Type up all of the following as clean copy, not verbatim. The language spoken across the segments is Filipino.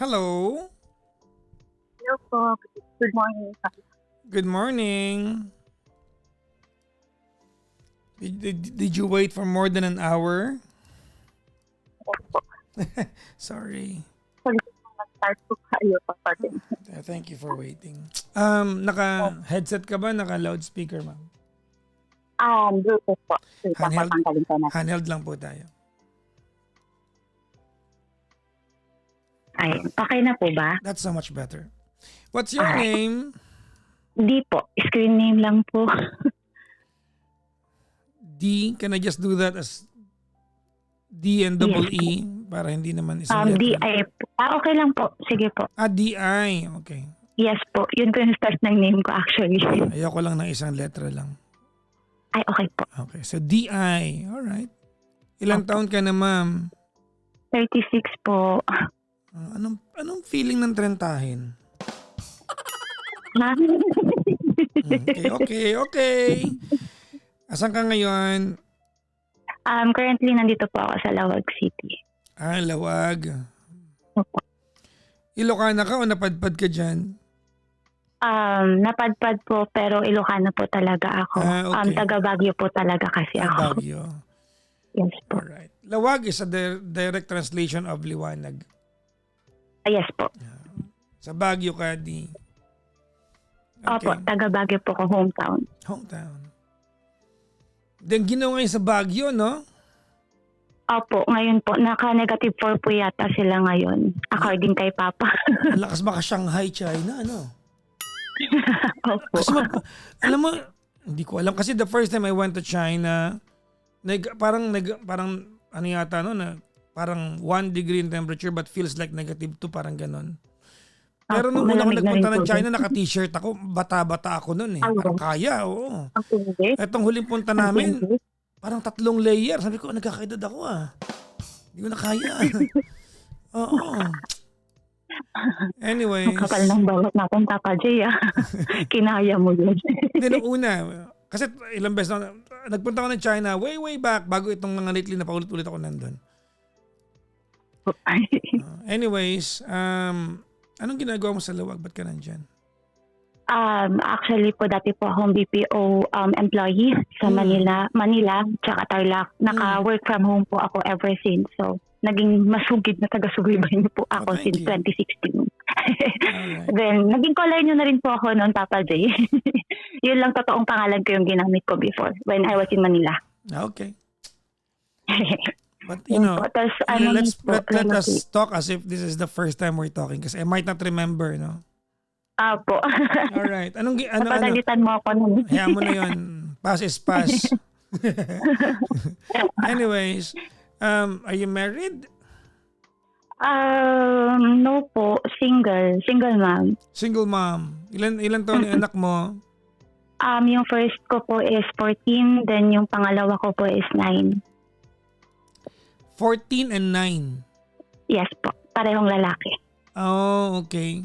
Hello. Hello po. Good morning. Good morning. Did you wait for more than an hour? Sorry. Start po kayo pa din. Thank you for waiting. Naka-headset ka ba? Naka-loudspeaker, ma'am? Bluetooth po. Wait lang po, Handheld? tanggalin ko na. Handheld lang po tayo. Ay, okay na po ba? That's so much better. What's your name? Di po. Screen name lang po. D. Can I just do that as D and double E? Para hindi naman isang letter. DI po. Okay lang po. Sige po. DI. Okay. Yes po. Yun po yung start ng name ko actually. Ayoko lang ng isang letra lang. Ay, okay po. Okay. So DI. Alright. Ilang taon ka na, ma'am? 36 po. Anong feeling ng trentahin? Okay. Asan ka ngayon? Currently, nandito po ako sa Lawag City. Lawag. Opo. Ilocana ka o napadpad ka dyan? Napadpad po pero Ilocano po talaga ako. Okay. Taga Baguio po talaga kasi ako. Baguio. Yes po. Alright. Lawag is a direct translation of liwanag. Yes po. Sa Baguio ka, di. Opo, taga Baguio po ko, hometown. Then ginawa ngayon sa Baguio, no? Opo, ngayon po, naka-negative 4 po yata sila ngayon, according kay Papa. Ang lakas baka Shanghai, China, ano? Opo. Kasi alam mo, hindi ko alam. Kasi the first time I went to China, parang ano yata, no? Parang 1 degree in temperature but feels like negative 2, parang ganon. Pero nung una ko nagpunta ng China, naka-t-shirt ako. Bata-bata ako nun eh. Parang kaya, oo. Etong huling punta namin, parang 3 layer. Sabi ko, nagkakaedad ako ah. Hindi ko na kaya. Oo. Anyway. Kapal ng bawat natin, Papa Jay ah. Kinaya mo yun. Hindi, nung una. Kasi ilang beses na, nagpunta ako ng China way back bago itong mga lately na paulit-ulit ako nandun. Anyways, anong ginagawa mo sa Lawag? Ba't ka nandyan? Actually po, dati po akong BPO employee sa Manila, tsaka Tarlac. Naka-work from home po ako ever since. So, naging masugid na taga-subaybay niyo po ako since 2016. Then, naging caller niyo na rin po ako noon, Papa J. Yun lang totoong pangalan ko yung ginamit ko before when I was in Manila. Okay. But you know, let us talk as if this is the first time we're talking kasi I might not remember, no? Apo. Alright. Napagalitan mo ako nun. Hayaan mo na yun. Pass is pass. Anyways, are you married? No po. Single. Single mom. Single mom. Ilan taon yung anak mo? Yung first ko po is 14, then yung pangalawa ko po is 9. 14 and 9? Yes po. Parehong lalaki. Oh, okay.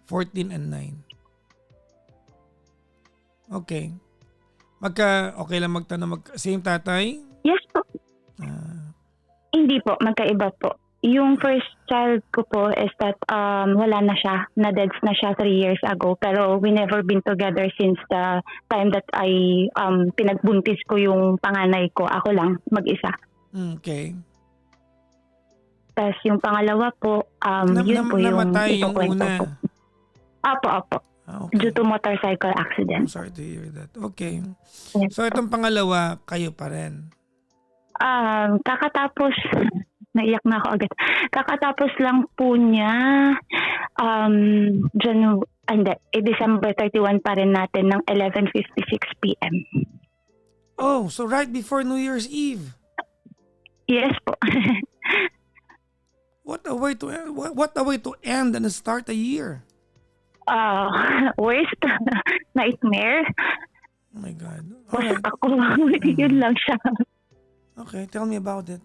14 and 9. Okay. Okay lang magtanong, same tatay? Yes po. Hindi po, magkaiba po. Yung first child ko po is that wala na siya, na-deads na siya 3 years ago. Pero we never been together since the time that I pinagbuntis ko yung panganay ko. Ako lang, mag-isa. Okay. Tapos yung pangalawa po, yun po yung namatay yung ikukwento una. po. Apo. Okay. Due to motorcycle accident. I'm sorry to hear that. Okay. Yes. So itong pangalawa, kayo pa rin? Kakatapos, naiyak na ako agad. Kakatapos lang po niya, December 31 pa rin natin ng 11:56 p.m. Oh, so right before New Year's Eve. Yes po. What a way to end and start a year. Worst nightmare. Oh my God. Worst ako. Yun lang siya. Okay, tell me about it.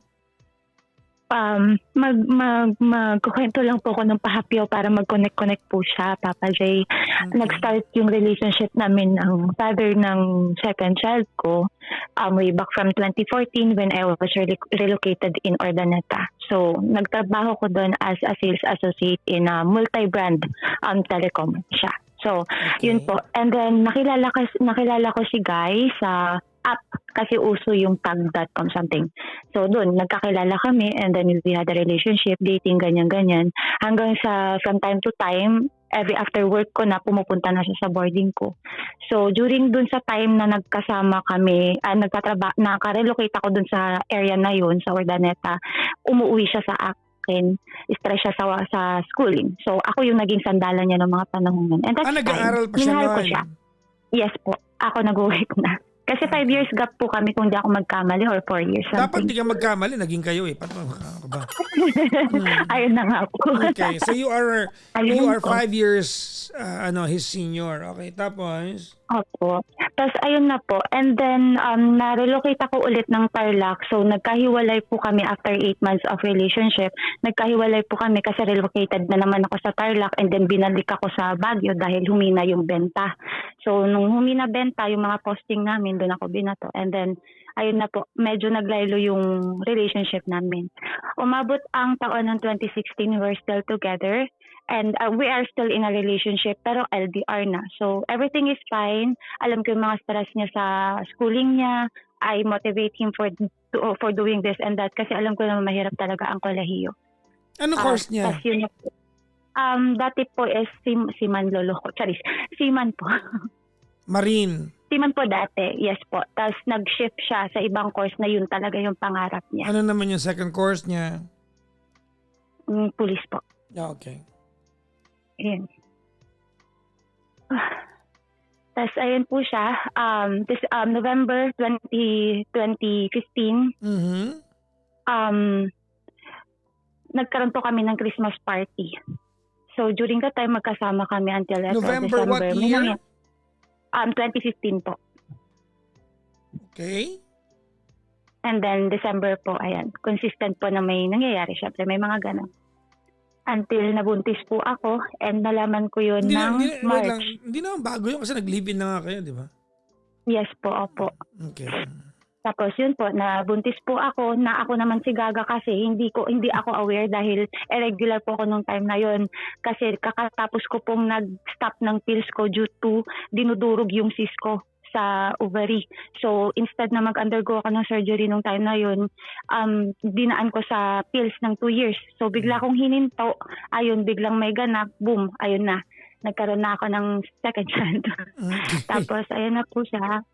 magkukwento lang po ako ng pahapyaw para mag-connect po siya, Papa J. Nag-start yung relationship namin ng father ng second child ko way back from 2014 when I was relocated in Urdaneta. So, nagtrabaho ko doon as a sales associate in a multi-brand telecom siya. So, yun po. And then, nakilala ko si Guy sa app kasi uso yung tag.com something. So, doon, nagkakilala kami and then we had a relationship, dating, ganyan-ganyan. Hanggang sa, from time to time, every after work ko na pumupunta na siya sa boarding ko. So, during dun sa time na nagkasama kami, nakarelocate ako dun sa area na yun, sa Urdaneta, umuwi siya sa akin. Stress siya sa schooling. So, ako yung naging sandalan niya ng mga panahon nun. And that's nag-aaral pa siya Minahal ko noon? siya. Yes po. Ako nag-work na. Kasi 5 years gap po kami kung di ako magkamali or 4 years. Dapat Something. di ka magkamali, naging kayo eh. Paano ka ba? Ayun na nga po. Okay, so you are Ayun po. 5 years his senior. Okay, tapos Opo. Tapos ayun na po. And then na-relocate ako ulit ng Tarlac. So nagkahiwalay po kami after 8 months of relationship. Nagkahiwalay po kami kasi relocated na naman ako sa Tarlac and then binalik ako sa Baguio dahil humina yung benta. So nung humina benta, yung mga posting namin, doon ako binato. And then ayun na po, medyo naglaylo yung relationship namin. Umabot ang taon ng 2016, we're still together. And we are still in a relationship pero LDR na. So everything is fine. Alam ko yung mga stress niya sa schooling niya. I motivate him for doing this and that kasi alam ko na mahirap talaga ang kolehiyo. ano course niya? Tas yun na po. Dati po is Seaman lolo ko. Charis. Seaman po. Marine. Seaman po dati. Yes po. Tapos nag-shift siya sa ibang course na yun talaga yung pangarap niya. Ano naman yung second course niya? Police po. Okay. Ayun. Tapos ayun po siya, this November 2015, Mhm. nagkaroon po kami ng Christmas party. So during that time, magkasama kami until November December. what year? 2015 po. Okay. And then December po, ayan, consistent po na may nangyayari. Syempre may mga ganun. Until nabuntis po ako and nalaman ko yun ng wait March. lang, hindi naman bago yun kasi nag-live-in na nga kayo, di ba? Yes po, opo. Okay. Tapos yun po, nabuntis po ako na ako naman si Gaga kasi hindi ako aware dahil irregular po ako nung time na yun. Kasi kakatapos ko pong nag-stop ng pills ko due to dinudurog yung sis ko sa ovary. So instead na mag-undergo ako ng surgery nung time na yun, dinaan ko sa pills ng 2 years. So bigla kong hininto, ayun, biglang may ganap, boom, ayun na. Nagkaroon na ako ng second child. Okay. Tapos, ayun na po siya.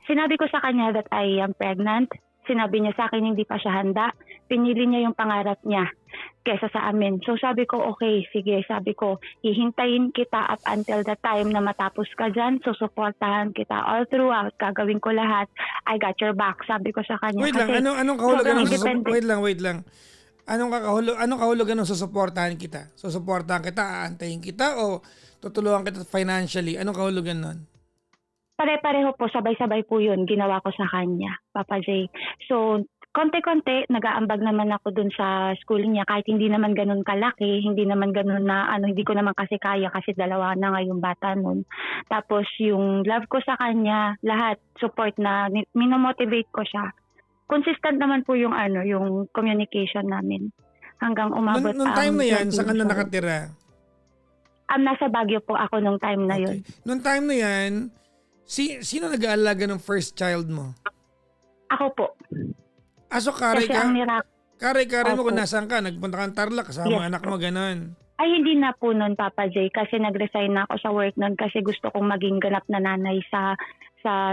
Sinabi ko sa kanya that I am pregnant. Sinabi niya sa akin hindi pa siya handa. Pinili niya yung pangarap niya kesa sa amin. So sabi ko, okay, sige. Sabi ko, hihintayin kita up until the time na matapos ka dyan. Susuportahan kita all throughout. Gagawin ko lahat. I got your back. Sabi ko sa kanya. Wait lang, Kasi anong kahulugan ng independent. wait lang. Anong kahulugan ng susuportahan kita? Susuportahan kita, aantayin kita o tutulungan kita financially? Anong kahulugan nun? Pare-pareho po, sabay-sabay po yun, ginawa ko sa kanya, Papa J. So, konti-konti, nag-aambag naman ako dun sa schooling niya, kahit hindi naman ganun kalaki, hindi naman ganun na, hindi ko naman kasi kaya kasi dalawa na nga yung bata nun. Tapos, yung love ko sa kanya, lahat, support na, minomotivate ko siya. Consistent naman po yung yung communication namin. Hanggang umabot Nung time na yan, saan ka na nakatira? Nasa Baguio po ako nung time na yun. Nung time na yan, sino nag-aalaga ng first child mo? Ako po. So kare Kasi ka? ang miracle. Kare mo Opo. kung nasaan ka, nagpunta kang Tarlac, kasama Yes, anak mo, ganun. Ay, hindi na po nun, Papa J. Kasi nag-resign na ako sa work nun kasi gusto kong maging ganap na nanay sa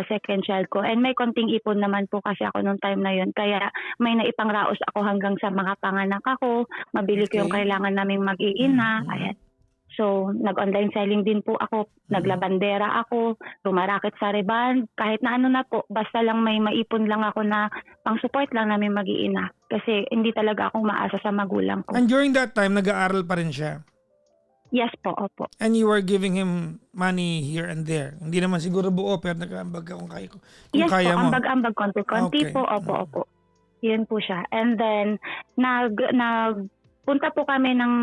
second child ko. And may konting ipon naman po kasi ako nung time na yun. Kaya may naipangraos ako hanggang sa mga panganak ako. Mabili ko yung Okay. kailangan naming mag-iina. Ayan. So, nag-online selling din po ako. Naglabandera ako. Rumarakit sa Reban. Kahit na ano na po. Basta lang may maipon lang ako na pang-support lang namin mag-iina. Kasi hindi talaga akong maasa sa magulang ko. And during that time, nag-aaral pa rin siya. Yes po, opo. And you were giving him money here and there. Hindi naman siguro buo, pero nag-aambag ka kung kaya Yes kaya po, mo. ambag-ambag, konti-konti Okay. po, opo. Yun po siya. And then, punta po kami ng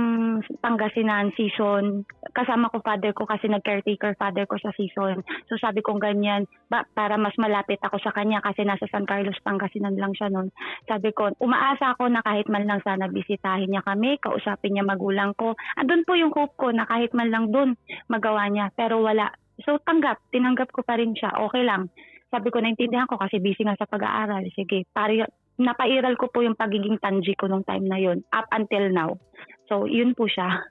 Pangasinan season. Kasama ko father ko kasi nag-caretaker father ko sa season. So sabi kong ganyan, para mas malapit ako sa kanya kasi nasa San Carlos, Pangasinan lang siya noon. Sabi ko, umaasa ako na kahit man lang sana bisitahin niya kami, kausapin niya magulang ko. Andun po yung hope ko na kahit man lang dun magawa niya. Pero wala. So tinanggap ko pa rin siya. Okay lang. Sabi ko, naintindihan ko kasi busy nga sa pag-aaral. Sige, napairal ko po yung pagiging tangi ko nung time na yun, up until now. So, yun po siya.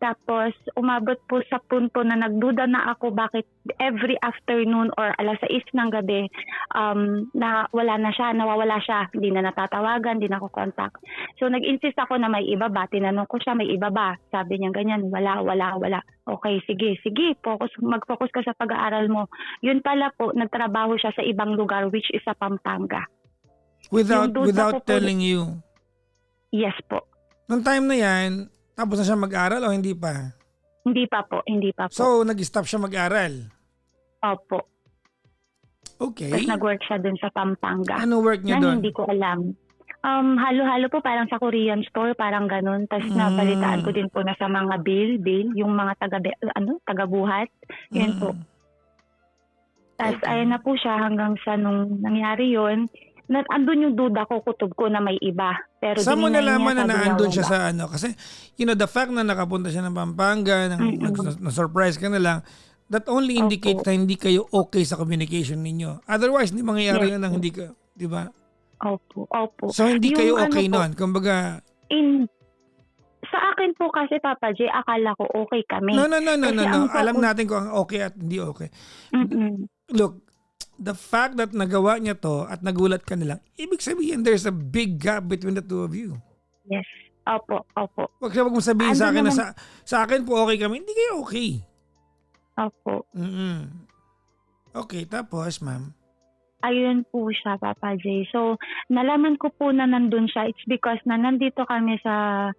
Tapos, umabot po sa punto na nagduda na ako bakit every afternoon or alas 6 ng gabi, na nawawala siya. Hindi na natatawagan, hindi na ako contact. So, nag-insist ako na may iba ba? Tinanong ko siya, may iba ba? Sabi niya ganyan, wala. Okay, sige, mag-focus ka sa pag-aaral mo. Yun pala po, nagtrabaho siya sa ibang lugar, which is sa Pampanga. Without telling you? Yes po. Nung time na yan, tapos na siya mag-aral o hindi pa? Hindi pa po. So, nag-stop siya mag-aral? Opo. Okay. Tapos nag-work siya dun sa Pampanga. Ano work niya doon? Hindi ko alam. Halo-halo po, parang sa Korean store, parang ganun. Tapos nabalitaan ko din po na sa mga bill, yung mga taga-buhat. Yun po. Tapos ayun na po siya hanggang sa nung nangyari yun. Andun yung duda ko, kutob ko na may iba. Pero saan mo nalaman na naandun wala. siya sa ano? Kasi, the fact na nakapunta siya ng Pampanga, na-surprise ka na lang, that only indicates na hindi kayo okay sa communication ninyo. Otherwise, hindi mangyayari yun ng hindi ka, di ba? Opo. So, hindi kayo okay nun? Kumbaga, sa akin po kasi, Papa J, akala ko okay kami. No. Alam natin kung okay at hindi okay. Look, the fact that nagawa niya to at nagulat ka na lang, ibig sabihin there's a big gap between the two of you. Yes. Opo. Wag mong sabihin sa akin na sa akin po okay kami. Hindi kayo okay. Opo. Okay, tapos ma'am? Ayun po siya, Papa J. So, nalaman ko po na nandun siya. It's because na nandito kami sa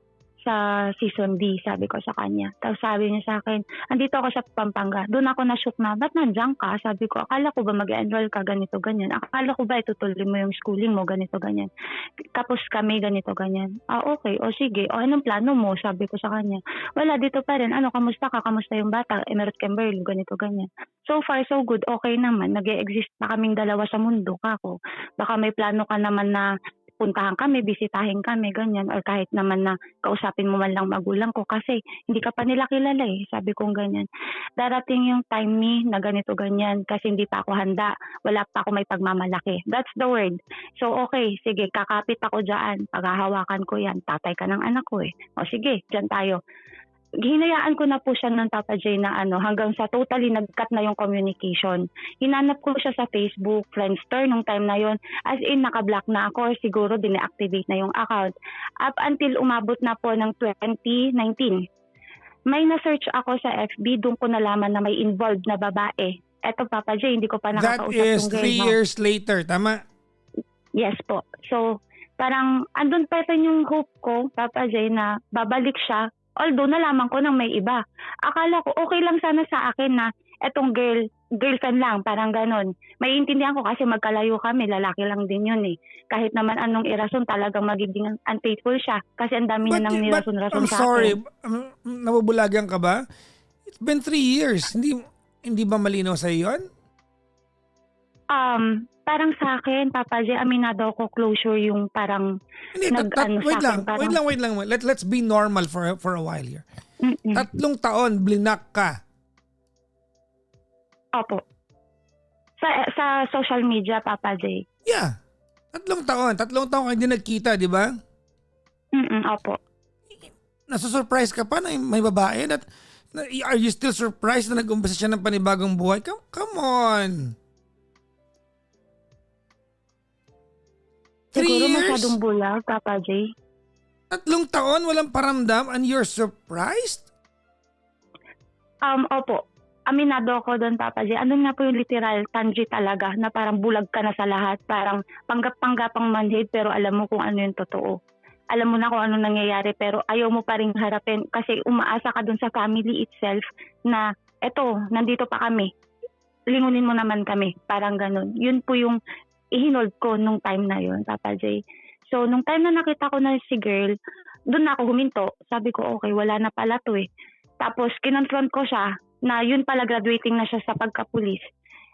season D, sabi ko sa kanya. Tapos sabi niya sa akin, andito ako sa Pampanga. Doon ako na-shook na, ba't nandiyan ka? Sabi ko, akala ko ba mag-enroll ka ganito, ganyan? Akala ko ba itutuloy mo yung schooling mo ganito, ganyan? Tapos kami ganito, ganyan. Okay. O sige. O anong plano mo? Sabi ko sa kanya. Wala, dito pa rin. Kamusta ka? Kamusta yung bata? Emerald Kimberly, ganito, ganyan. So far, so good. Okay naman. Nag-e-exist na kaming dalawa sa mundo, kako. Baka may plano ka naman na puntahan kami, bisitahin kami, ganyan, or kahit naman na kausapin mo man lang magulang ko kasi hindi ka pa nila kilala sabi kong ganyan. Darating yung time na ganito, ganyan, kasi hindi pa ako handa, wala pa ako may pagmamalaki. That's the word. So okay, sige, kakapit ako dyan, paghahawakan ko yan, tatay ka ng anak ko O sige, dyan tayo. Hinayaan ko na po siya ng Papa J na hanggang sa totally nag-cut na yung communication. Hinanap ko siya sa Facebook, Friendster nung time na yon. As in, naka-block na ako or siguro dine-activate na yung account. Up until umabot na po ng 2019. May na-search ako sa FB, doon ko nalaman na may involved na babae. Eto Papa J, hindi ko pa nakakausap yung girl. That is 3 years later, tama? Yes po. So, parang andun pa rin yung hope ko, Papa J, na babalik siya. Although nalaman ko nang may iba. Akala ko okay lang sana sa akin na etong girlfriend lang, parang ganon. May intindihan ko kasi magkalayo kami, lalaki lang din yun Kahit naman anong irason, talagang magiging unfaithful siya. Kasi ang dami na nang nirason-rason sa akin. I'm sorry, nabubulagan ka ba? It's been 3 years. Hindi ba malinaw sa yun? Parang sa akin, Papa J, aminado ako closure yung parang wait lang. Let's be normal for a while here. 3 taon, blinak ka. Opo. Sa social media, Papa J. Yeah. 3 taon kayo hindi nagkita, di ba? Opo. Nasusurprise ka pa na may babae? Are you still surprised na nag-umpisa siya ng panibagong buhay? Come on. Siguro masyadong bulag, Papa J. 3 taon, walang paramdam and you're surprised? Opo. Aminado ako doon, Papa J. Ano nga po yung literal, tangi talaga, na parang bulag ka na sa lahat. Parang panggap-panggapang manhid, pero alam mo kung ano yung totoo. Alam mo na kung ano nangyayari, pero ayaw mo pa rin harapin kasi umaasa ka doon sa family itself na, eto, nandito pa kami. Lingunin mo naman kami. Parang ganun. Yun po yung ihinold ko nung time na yun, Papa J. So, nung time na nakita ko na si girl, doon na ako huminto. Sabi ko, okay, wala na pala to eh. Tapos, kinonfront ko siya na yun pala graduating na siya sa pagkapulis.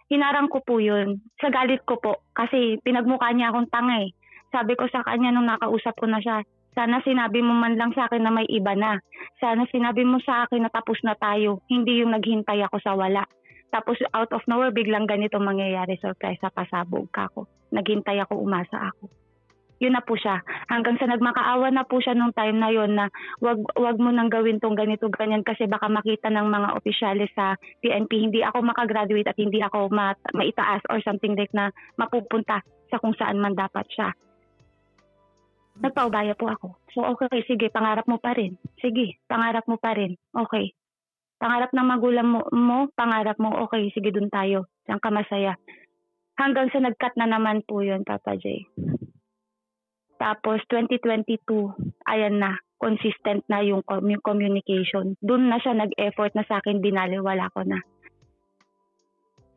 Hinarang ko po yun. Sa galit ko po. Kasi pinagmukha niya akong tanga eh. Sabi ko sa kanya nung nakausap ko na siya, sana sinabi mo man lang sa akin na may iba na. Sana sinabi mo sa akin na tapos na tayo. Hindi yung naghintay ako sa wala. Tapos out of nowhere, biglang ganito mangyayari. Surprise, pasabog ka ako. Naghintay ako, umasa ako. Yun na po siya. Hanggang sa nagmakaawa na po siya nung time na yon na wag mo nang gawin tong ganito ganyan kasi baka makita ng mga opisyales sa PNP hindi ako makagraduate at hindi ako maitaas or something like na mapupunta sa kung saan man dapat siya. Nagpaubaya po ako. So okay, sige, pangarap mo pa rin. Sige, pangarap mo pa rin. Okay. Pangarap ng magulang mo, pangarap mo, okay, sige dun tayo. Diyan ka masaya. Hanggang sa nag-cut na naman po yun, Papa J. Tapos 2022, ayan na, consistent na yung communication. Doon na siya nag-effort na sa akin, binaliwala ko na.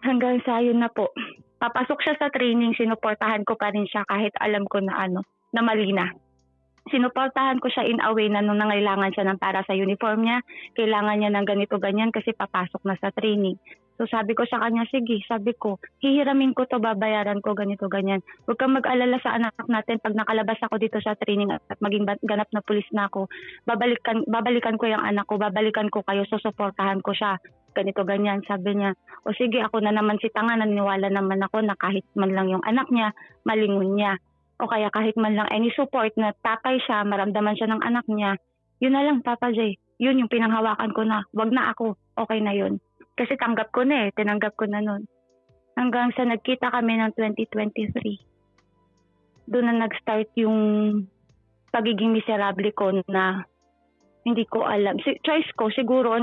Hanggang sa yun na po. Papasok siya sa training, sinuportahan ko pa rin siya kahit alam ko na na mali na. Sinuportahan ko siya in a way na nung nangailangan siya ng para sa uniform niya, kailangan niya ng ganito ganyan kasi papasok na sa training. So sabi ko sa kanya, sige, sabi ko, hihiramin ko to, babayaran ko ganito ganyan. Huwag kang mag-alala sa anak natin pag nakalabas ako dito sa training at maging ganap na pulis na ako. Babalikan ko yung anak ko, babalikan ko kayo, susuportahan ko siya. Ganito ganyan, sabi niya. O sige, ako na naman si tanga, naniwala naman ako na kahit man lang yung anak niya, malingon niya. O kaya kahit man lang any support na tatay siya, maramdaman siya ng anak niya, yun na lang, Papa J. Yun yung pinanghawakan ko na, wag na ako, okay na yun. Kasi tanggap ko na tinanggap ko na nun. Hanggang sa nagkita kami ng 2023. Doon na nag-start yung pagiging miserable ko na hindi ko alam. Choice ko siguro,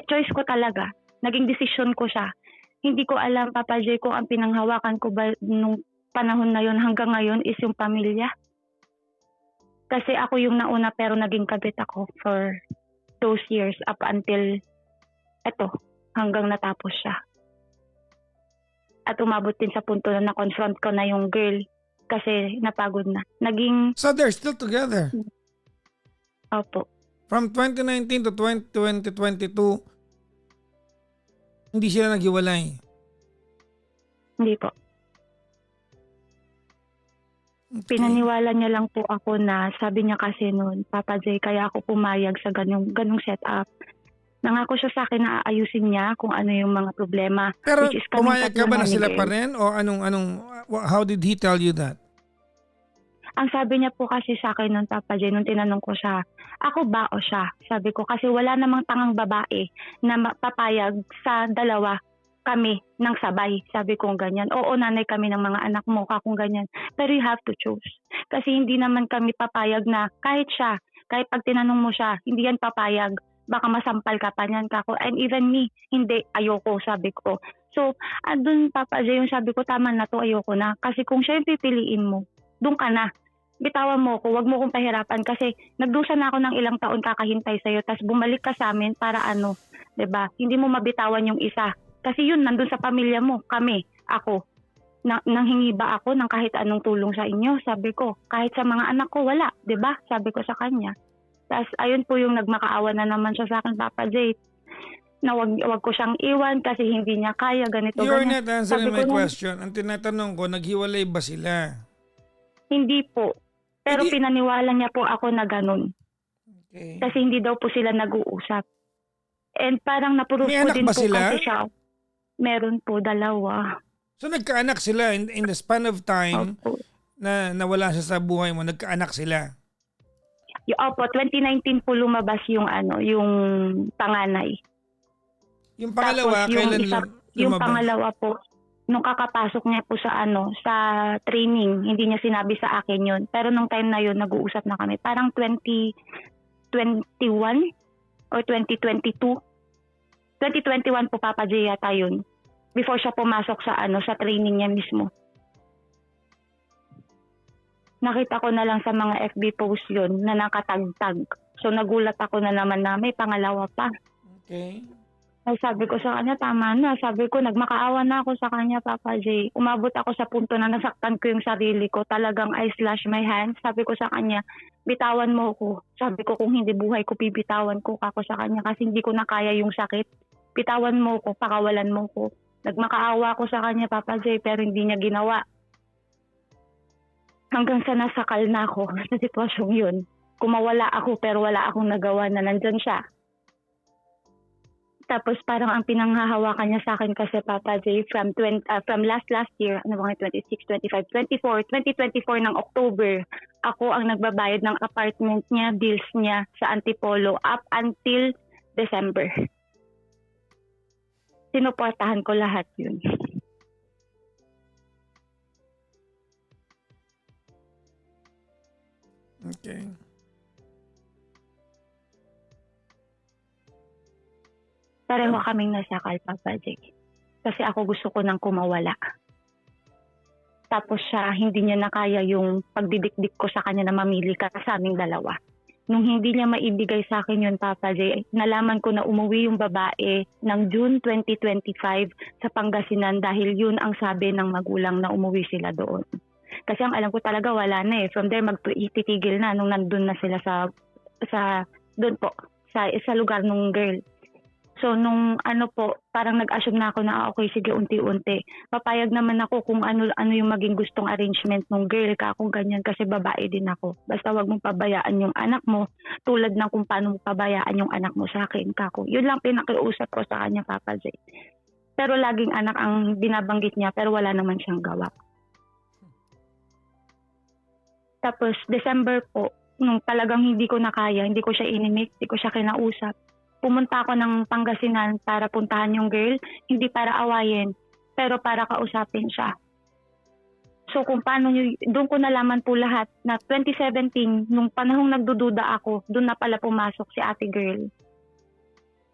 choice ko talaga. Naging decision ko siya. Hindi ko alam, Papa J, kung ang pinanghawakan ko ba nung panahon na yun hanggang ngayon is yung pamilya. Kasi ako yung nauna pero naging kabit ako for those years up until hanggang natapos siya. At umabot din sa punto na na-confront ko na yung girl kasi napagod na. So they're still together? Opo. From 2019 to 2022, hindi sila naghiwalay? Hindi po. Okay. Pinaniwala niya lang po ako na sabi niya kasi noon, Papa J, kaya ako pumayag sa ganung setup. Nangako siya sa akin na aayusin niya kung ano yung mga problema. Pero pumayag ka ba na sila pa rin? O how did he tell you that? Ang sabi niya po kasi sa akin noon, Papa J, nung tinanong ko siya, ako ba o siya? Sabi ko, kasi wala namang tangang babae na papayag sa dalawa kami ng sabay. Sabi ko ganyan. Oo, nanay kami ng mga anak mo, kakong ganyan. Pero you have to choose. Kasi hindi naman kami papayag na kahit siya, kahit pag tinanong mo siya, hindi yan papayag. Baka masampal ka pa niyan, kako. And even me, hindi, ayoko, sabi ko. So, andun, Papa J, yung sabi ko, tama na to, ayoko na. Kasi kung siya yung pipiliin mo, doon ka na. Bitawan mo ko, wag mo kong pahirapan kasi nagdusa na ako ng ilang taon kakahintay sa'yo, tapos bumalik ka sa amin para 'di ba? Hindi mo mabitawan yung isa. Kasi yun, nandun sa pamilya mo, kami, ako. Nanghingi ba ako ng kahit anong tulong sa inyo? Sabi ko, kahit sa mga anak ko, wala, 'di ba? Sabi ko sa kanya. Tapos ayun po yung nagmakaawa na naman siya sa akin, Papa J. Na wag ko siyang iwan kasi hindi niya kaya, ganito, You're ganyan. not answering my question. Ang tinatanong ko, naghiwalay ba sila? Hindi po. Pero pinaniwala niya po ako na ganun. Okay. Kasi hindi daw po sila nag-uusap. And parang napurus May ko anak din ba po sila? kasi siya. Meron po, 2. So nagkaanak sila in the span of time Opo. na nawala siya sa buhay mo, nagkaanak sila? Opo, 2019 po lumabas yung yung panganay. Yung pangalawa, tapos, kailan yung lumabas? pangalawa po, nung kakapasok niya po sa sa training, hindi niya sinabi sa akin yun. Pero nung time na yun, nag-uusap na kami. Parang 2021 or 2022. 2021 po, Papa J, yata yun. Before siya pumasok sa sa training niya mismo. Nakita ko na lang sa mga FB post yun na nakatagtag. So nagulat ako na naman na may pangalawa pa. Okay. Ay sabi ko sa kanya, tama na. Sabi ko, nagmakaawa na ako sa kanya, Papa J. Umabot ako sa punto na nasaktan ko yung sarili ko. Talagang I slash my hands. Sabi ko sa kanya, bitawan mo ko. Sabi ko, kung hindi buhay ko, bibitawan ko ako sa kanya kasi hindi ko na kaya yung sakit. Bitawan mo ko, pakawalan mo ko. Nagmakaawa ako sa kanya, Papa J, pero hindi niya ginawa. Hanggang sa nasakal na ako sa sitwasyong yun. Kumawala ako pero wala akong nagawa na nandyan siya. Tapos parang ang pinanghahawakan niya sa akin kasi Papa J from last year, ano ba 26, 25, 24, 2024 ng October, ako ang nagbabayad ng apartment niya, bills niya sa Antipolo up until December. Sinuportahan ko lahat yun. Okay. Pareho kaming nasakal, Papa J. Kasi ako gusto ko nang kumawala. Tapos siya, hindi niya na kaya yung pagdidikdik ko sa kanya na mamili ka sa aming dalawa. Nung hindi niya maibigay sa akin yun, Papa J, nalaman ko na umuwi yung babae ng June 2025 sa Pangasinan dahil yun ang sabi ng magulang na umuwi sila doon. Kasi ang alam ko talaga wala na eh. From there, magtitigil na nung nandun na sila doon po, sa lugar nung girl. So nung parang nag-assume na ako na okay, sige, unti-unti. Papayag naman ako kung ano yung maging gustong arrangement ng girl ka, kung ganyan kasi babae din ako. Basta wag mong pabayaan yung anak mo tulad ng kung paano mo pabayaan yung anak mo sa akin, kako. Yun lang pinakiusap ko sa kanya, Papa J. Pero laging anak ang binabanggit niya pero wala naman siyang gawa. Tapos December po, nung talagang hindi ko na kaya, hindi ko siya inimik, hindi ko siya kinausap. Pumunta ako ng Pangasinan para puntahan yung girl, hindi para awayin, pero para kausapin siya. So kung paano doon ko nalaman po lahat na 2017, nung panahong nagdududa ako, doon na pala pumasok si ate girl.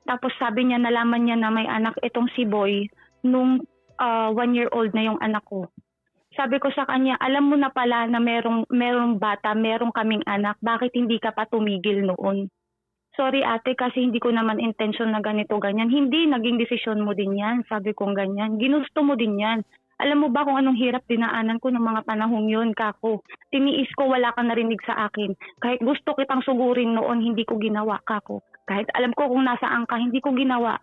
Tapos sabi niya, nalaman niya na may anak itong si Boy nung 1-year-old na yung anak ko. Sabi ko sa kanya, alam mo na pala na merong bata, merong kaming anak, bakit hindi ka pa tumigil noon? Sorry ate, kasi hindi ko naman intention na ganito, ganyan. Hindi, naging desisyon mo din yan. Sabi kong ganyan. Ginusto mo din yan. Alam mo ba kung anong hirap dinaanan ko ng mga panahong yun, kako? Tiniis ko, wala kang narinig sa akin. Kahit gusto kitang sugurin noon, hindi ko ginawa, kako. Kahit alam ko kung nasaan ka, hindi ko ginawa.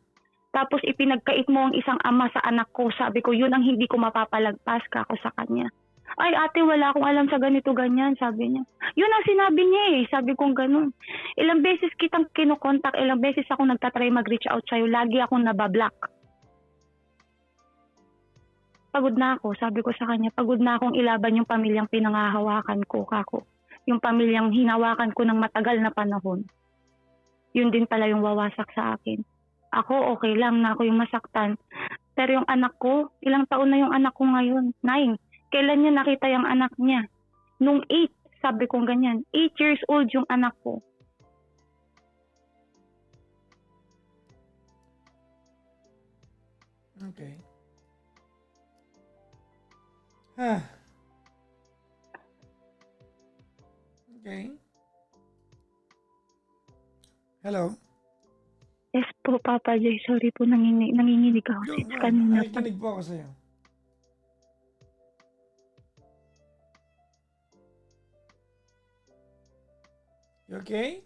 Tapos ipinagkait mo ang isang ama sa anak ko. Sabi ko, yun ang hindi ko mapapalagpas, kako, sa kanya. Ay ate, wala akong alam sa ganito ganyan, sabi niya. Yun ang sinabi niya eh, sabi kong ganun. Ilang beses kitang kinokontak, ilang beses ako nagtatry mag-reach out sa'yo, lagi akong nabablock. Pagod na ako, sabi ko sa kanya, pagod na akong ilaban yung pamilyang pinangahawakan ko, kako. Yung pamilyang hinawakan ko ng matagal na panahon. Yun din pala yung wawasak sa akin. Ako, okay lang na ako yung masaktan. Pero yung anak ko, ilang taon na yung anak ko ngayon? 9. Kailan niya nakita yung anak niya? Nung 8, sabi kong ganyan. 8 years old yung anak ko. Okay. Okay. Hello? Yes po, Papa J. Sorry po, nanginginig ako since kanina. Nakikinig po ako sa'yo. You okay?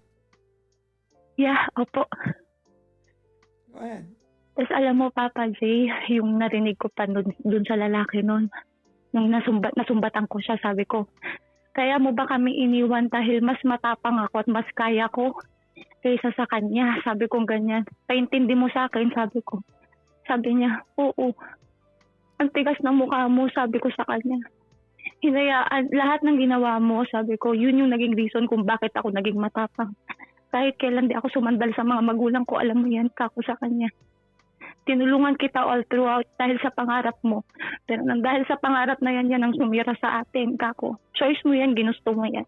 Yeah, opo. Go ahead. Tapos alam mo, Papa J, yung narinig ko pa dun sa lalaki nun, nung nasumbatan ko siya, sabi ko, kaya mo ba kami iniwan dahil mas matapang ako at mas kaya ko kaysa sa kanya? Sabi ko ganyan. Paintindi mo sa akin, sabi ko. Sabi niya, oo. Ang tigas ng mukha mo, sabi ko sa kanya. Hinayaan, lahat ng ginawa mo, sabi ko, yun yung naging reason kung bakit ako naging matapang. Kahit kailan di ako sumandal sa mga magulang ko, alam mo yan, kako sa kanya. Tinulungan kita all throughout dahil sa pangarap mo. Pero dahil sa pangarap na yan ang sumira sa atin, kako. Choice mo yan, ginusto mo yan.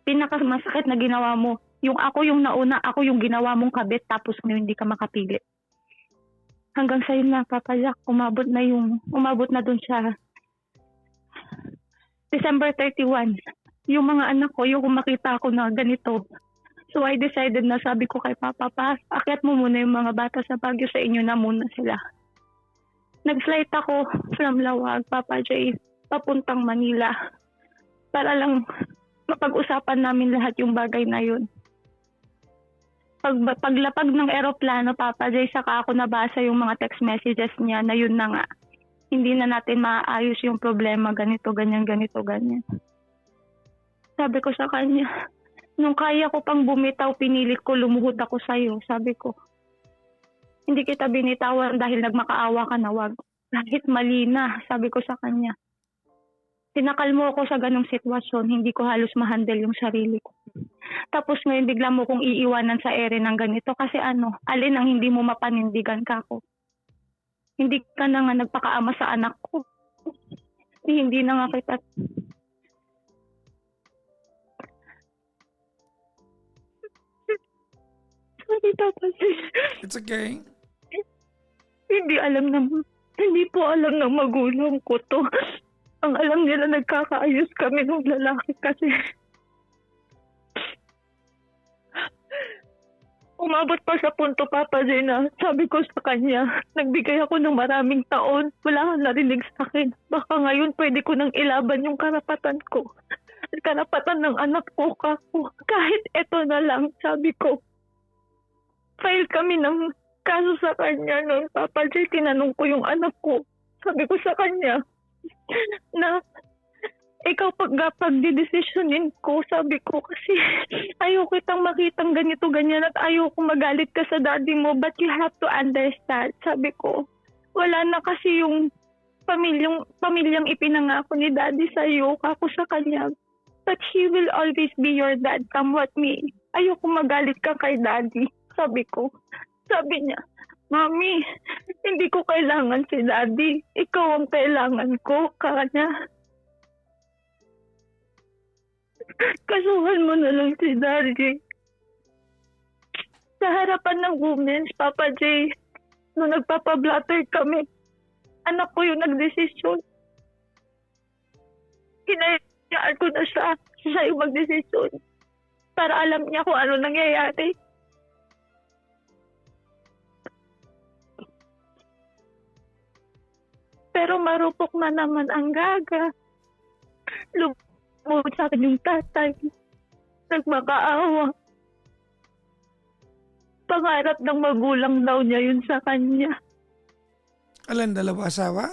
Pinakamasakit na ginawa mo, yung ako yung nauna, ako yung ginawa mong kabit, tapos ngayon hindi ka makapili. Hanggang sa'yo na, Papa Jack, umabot na dun siya. December 31, yung mga anak ko, yung makita ko na ganito, So I decided na, sabi ko kay Papa, akyat mo muna yung mga bata sa Baguio, sa inyo na muna sila. Nag-flight ako from Lawag, Papa J, papuntang Manila para lang mapag-usapan namin lahat yung bagay na yun. Paglapag ng eroplano, Papa J, saka ako nabasa yung mga text messages niya na yun na nga. Hindi na natin maayos yung problema, ganito, ganyan, ganito, ganyan. Sabi ko sa kanya, nung kaya ko pang bumitaw, pinilit ko, lumuhod ako sa'yo. Sabi ko, hindi kita binitawan dahil nagmakaawa ka na, wag. Kahit mali na, sabi ko sa kanya. Sinakal mo ako sa ganong sitwasyon, hindi ko halos ma-handle yung sarili ko. Tapos ngayon bigla mo kong iiwanan sa ere ng ganito kasi alin ang hindi mo mapanindigan ka ko. Hindi ka na nga nagpakaama sa anak ko. Hindi na nga kita. Sorry, Papa. It's okay. Hindi po alam ng magulang ko to. Ang alam nila, nagkakaayos kami ng lalaki kasi umabot pa sa punto, Papa J, na sabi ko sa kanya, nagbigay ako ng maraming taon, wala kang narinig sa akin. Baka ngayon pwede ko nang ilaban yung karapatan ko. At karapatan ng anak ko, kako. Kahit eto na lang, sabi ko, file kami ng kaso sa kanya noon. Papa J, tinanong ko yung anak ko. Sabi ko sa kanya, na ikaw pagdidesisyonin ko, sabi ko, kasi ayaw kitang makitang ganito, ganyan, at ayaw ko magalit ka sa daddy mo, but you have to understand. Sabi ko, wala na kasi yung pamilyang ipinangako ni daddy sa'yo, kako sa kanya. But he will always be your dad, come what may. Ayaw ko magalit ka kay daddy, sabi ko. Sabi niya, Mami, hindi ko kailangan si daddy. Ikaw ang kailangan ko, kanya. Kasuhan mo na lang si daddy. Sa harapan ng women's, Papa J, nung nagpapablatter kami, anak ko yung nagdesisyon. Hinayaan ko na siya yung magdesisyon para alam niya kung ano nangyayari. Pero marupok na naman ang gaga. Lumubog sa akin yung tatay. Nagmakaawa. Pangarap ng magulang daw niya yun sa kanya. Alan, dalawa asawa?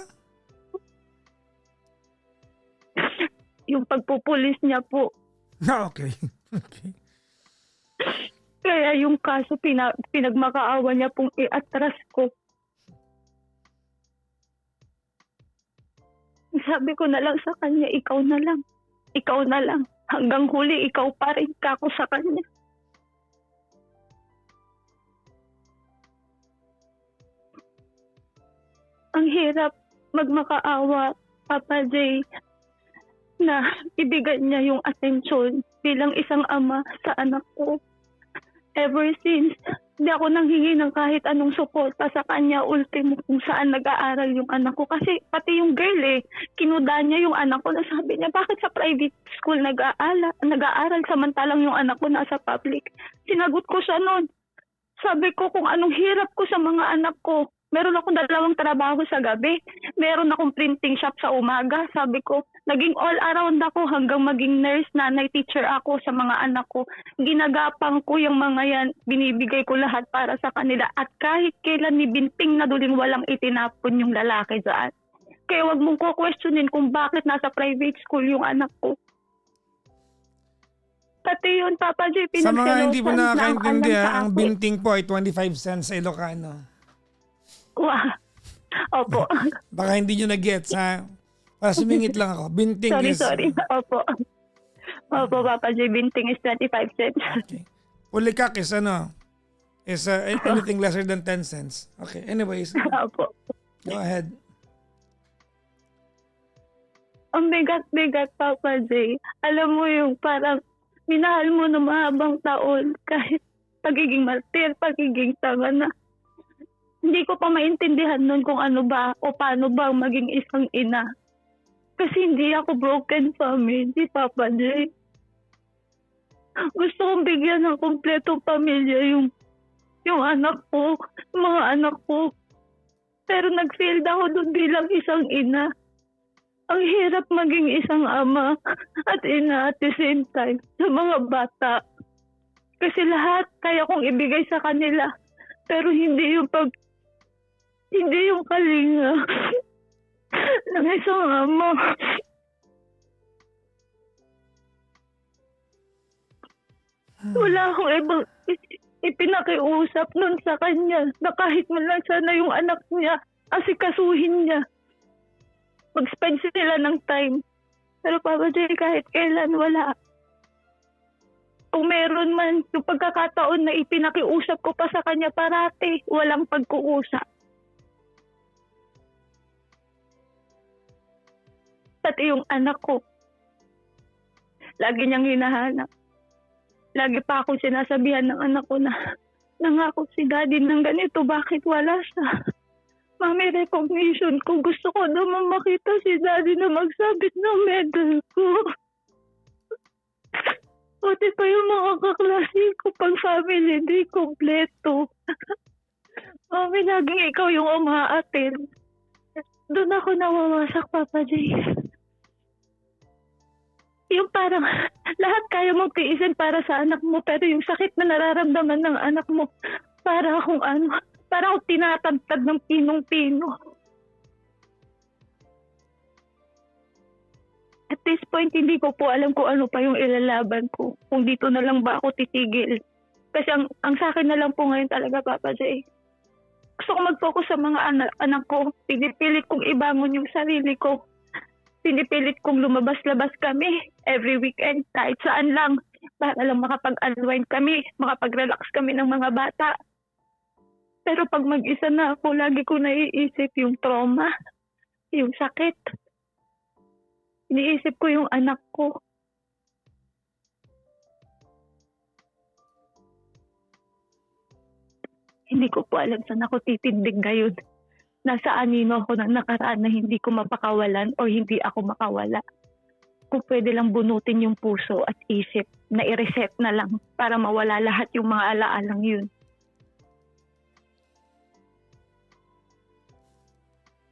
Yung pagpupulis niya po. Okay. Okay. Kaya yung kaso pinagmakaawa niya pong iatras ko. Sabi ko na lang sa kanya, ikaw na lang. Ikaw na lang. Hanggang huli, ikaw pa rin kako sa kanya. Ang hirap magmakaawa, Papa J, na ibigay niya yung atensyon bilang isang ama sa anak ko. Ever since, hindi ako nanghingi ng kahit anong suporta sa kanya, ultimo kung saan nag-aaral yung anak ko. Kasi pati yung girl kinuda niya yung anak ko na sabi niya, bakit sa private school nag-aaral samantalang yung anak ko nasa public? Sinagot ko siya noon. Sabi ko kung anong hirap ko sa mga anak ko. Meron akong 2 trabaho sa gabi. Meron akong printing shop sa umaga. Sabi ko, naging all around ako hanggang maging nurse, nanay, teacher ako sa mga anak ko. Ginagapang ko yung mga yan. Binibigay ko lahat para sa kanila. At kahit kailan ni Binting na duling walang itinapon yung lalaki dyan. Kaya wag mong ko-questionin kung bakit nasa private school yung anak ko. Pati yun, Papa J, Sa mga hindi po pinagselosan na nakakaintindi, alam sa ang ako. binting po ay 25 cents sa Ilocano. Wow. Opo. Baka hindi nyo na-gets, ha? Para sumingit lang ako. Binting Sorry. Opo. Opo, Papa J, binting is 25 cents. Okay. Pulikak is anything lesser than 10 cents. Okay, anyways. Opo. Go ahead. Ang bigat-bigat, Papa J. Alam mo yung parang minahal mo na mahabang taon kahit pagiging martir, pagiging tanga na. Hindi ko pa maintindihan nun kung ano ba o paano ba maging isang ina. Kasi hindi ako broken family, Papa J. Gusto kong bigyan ng kumpletong pamilya yung anak ko, yung mga anak ko. Pero nag-failed ako doon bilang isang ina. Ang hirap maging isang ama at ina at the same time sa mga bata. Kasi lahat kaya kong ibigay sa kanila. Pero hindi yung kalinga ng isang ama. Wala akong ibang ipinakiusap nun sa kanya na kahit man lang sana yung anak niya, asikasuhin niya. Mag-spend sila ng time. Pero Papa J, kahit kailan wala. Kung meron man yung pagkakataon na ipinakiusap ko pa sa kanya parati, walang pagkuusap. Pati yung anak ko, lagi niyang hinahanap. Lagi pa akong sinasabihan ng anak ko na nangako si daddy ng ganito, bakit wala siya? Mami, recognition ko. Gusto ko naman makita si daddy na magsabit ng medal ko. Pati pa yung mga kaklase ko pag family day, kompleto. Mami, laging ikaw yung umaatin. Doon ako nawawasak, Papa J. Yung parang lahat kaya mong tiisin para sa anak mo, pero yung sakit na nararamdaman ng anak mo, para akong tinatagtag ng pinong-pino. At this point, hindi ko po alam kung ano pa yung ilalaban ko. Kung dito na lang ba ako titigil. Kasi ang sa akin na lang po ngayon talaga, Papa J. Gusto ko mag-focus sa mga anak ko. Pinipilit kong ibangon yung sarili ko. Pinipilit kong lumabas-labas kami every weekend, kahit saan lang. Para lang makapag-unwind kami, makapag-relax kami ng mga bata. Pero pag mag-isa na ako, lagi ko naiisip yung trauma, yung sakit. Iniisip ko yung anak ko. Hindi ko po alam saan ako titindig ngayon. Nasa anino ako ng nakaraan na hindi ko mapakawalan o hindi ako makawala. Kung pwede lang bunutin yung puso at isip na i-reset na lang para mawala lahat yung mga alaalang yun.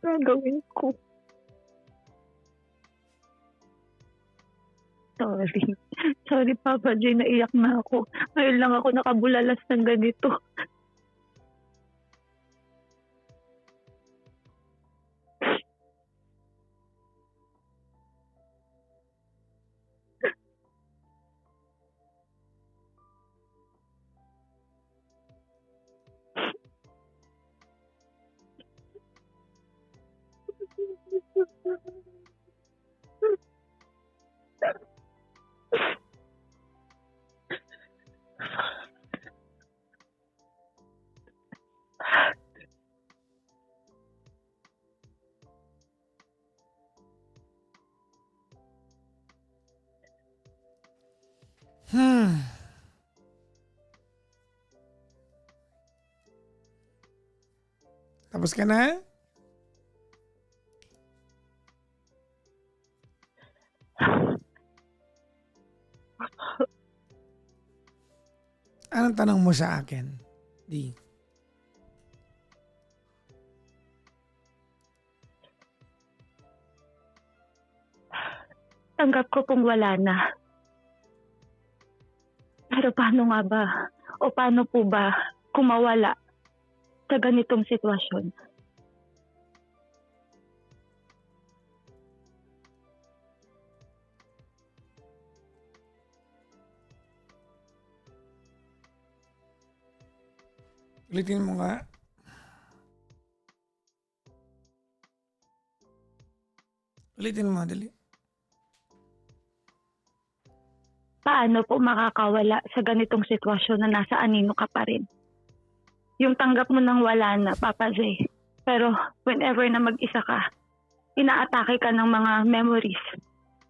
Gagawin ko. Sorry Papa J, naiyak na ako. Ngayon lang ako nakabulalas ng ganito. Tapos ka na? Anong tanong mo sa akin, Di? Tanggap ko kung wala na. Pero paano nga ba? O paano po ba kung mawala sa ganitong sitwasyon? Ulitin mo nga. Ulitin mo, dali. Paano po makakawala sa ganitong sitwasyon na nasa anino ka pa rin? Yung tanggap mo nang wala na, Papa J. Pero whenever na mag-isa ka, inaatake ka ng mga memories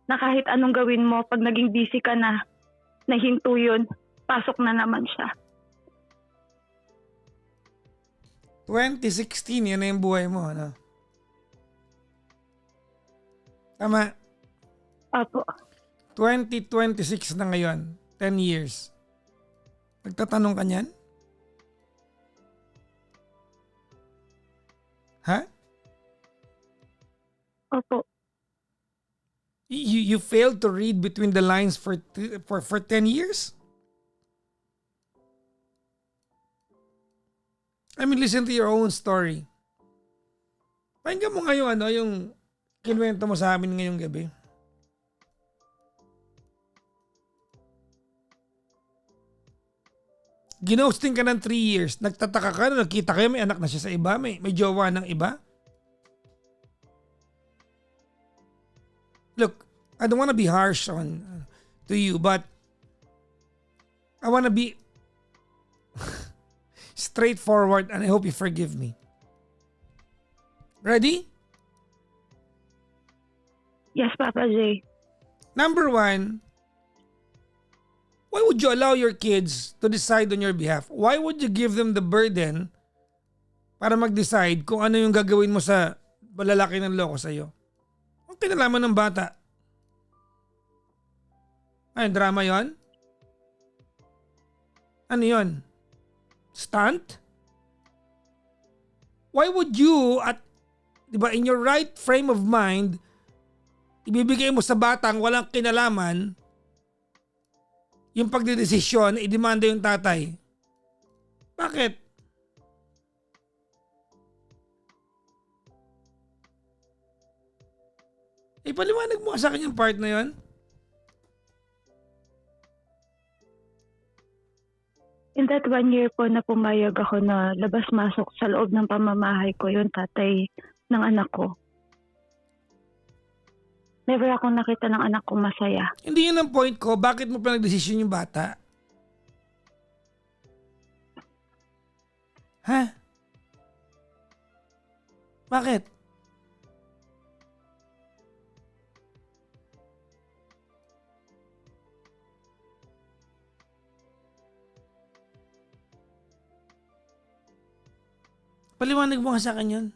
na kahit anong gawin mo, pag naging busy ka na, nahinto yun, pasok na naman siya. 2016, yan na yung buhay mo, ano? Tama. Opo. 2026 na ngayon. 10 years. Nagtatanong ka niyan? Ha? Opo. You failed to read between the lines for 10 years? I mean, listen to your own story. Pakinggan mo nga yung kinuwento mo sa amin ngayong gabi. Ginosting ka ng 3 years. Nagtataka ka na nagkita kayo, may anak na siya sa iba, may jowa ng iba. Look, I don't wanna be harsh to you, but I wanna be straightforward and I hope you forgive me. Ready? Yes, Papa J. Number 1, why would you allow your kids to decide on your behalf? Why would you give them the burden para mag-decide kung ano yung gagawin mo sa lalaki ng loko sa'yo? Ang kinalaman ng bata. Ay, drama yon? Ano yon? Stunt? Why would you, diba, in your right frame of mind, ibibigay mo sa batang walang kinalaman yung pagdedesisyon, idemanda yung tatay? Bakit? Paliwanag mo sa akin yung part na yon. In that 1 year po na pumayag ako na labas-masok sa loob ng pamamahay ko yung tatay ng anak ko. Never akong nakita ng anak kong masaya. Hindi yun ang point ko. Bakit mo pinag-desisyon yung bata? Ha? Bakit? Paliwanag mo nga sa akin yun.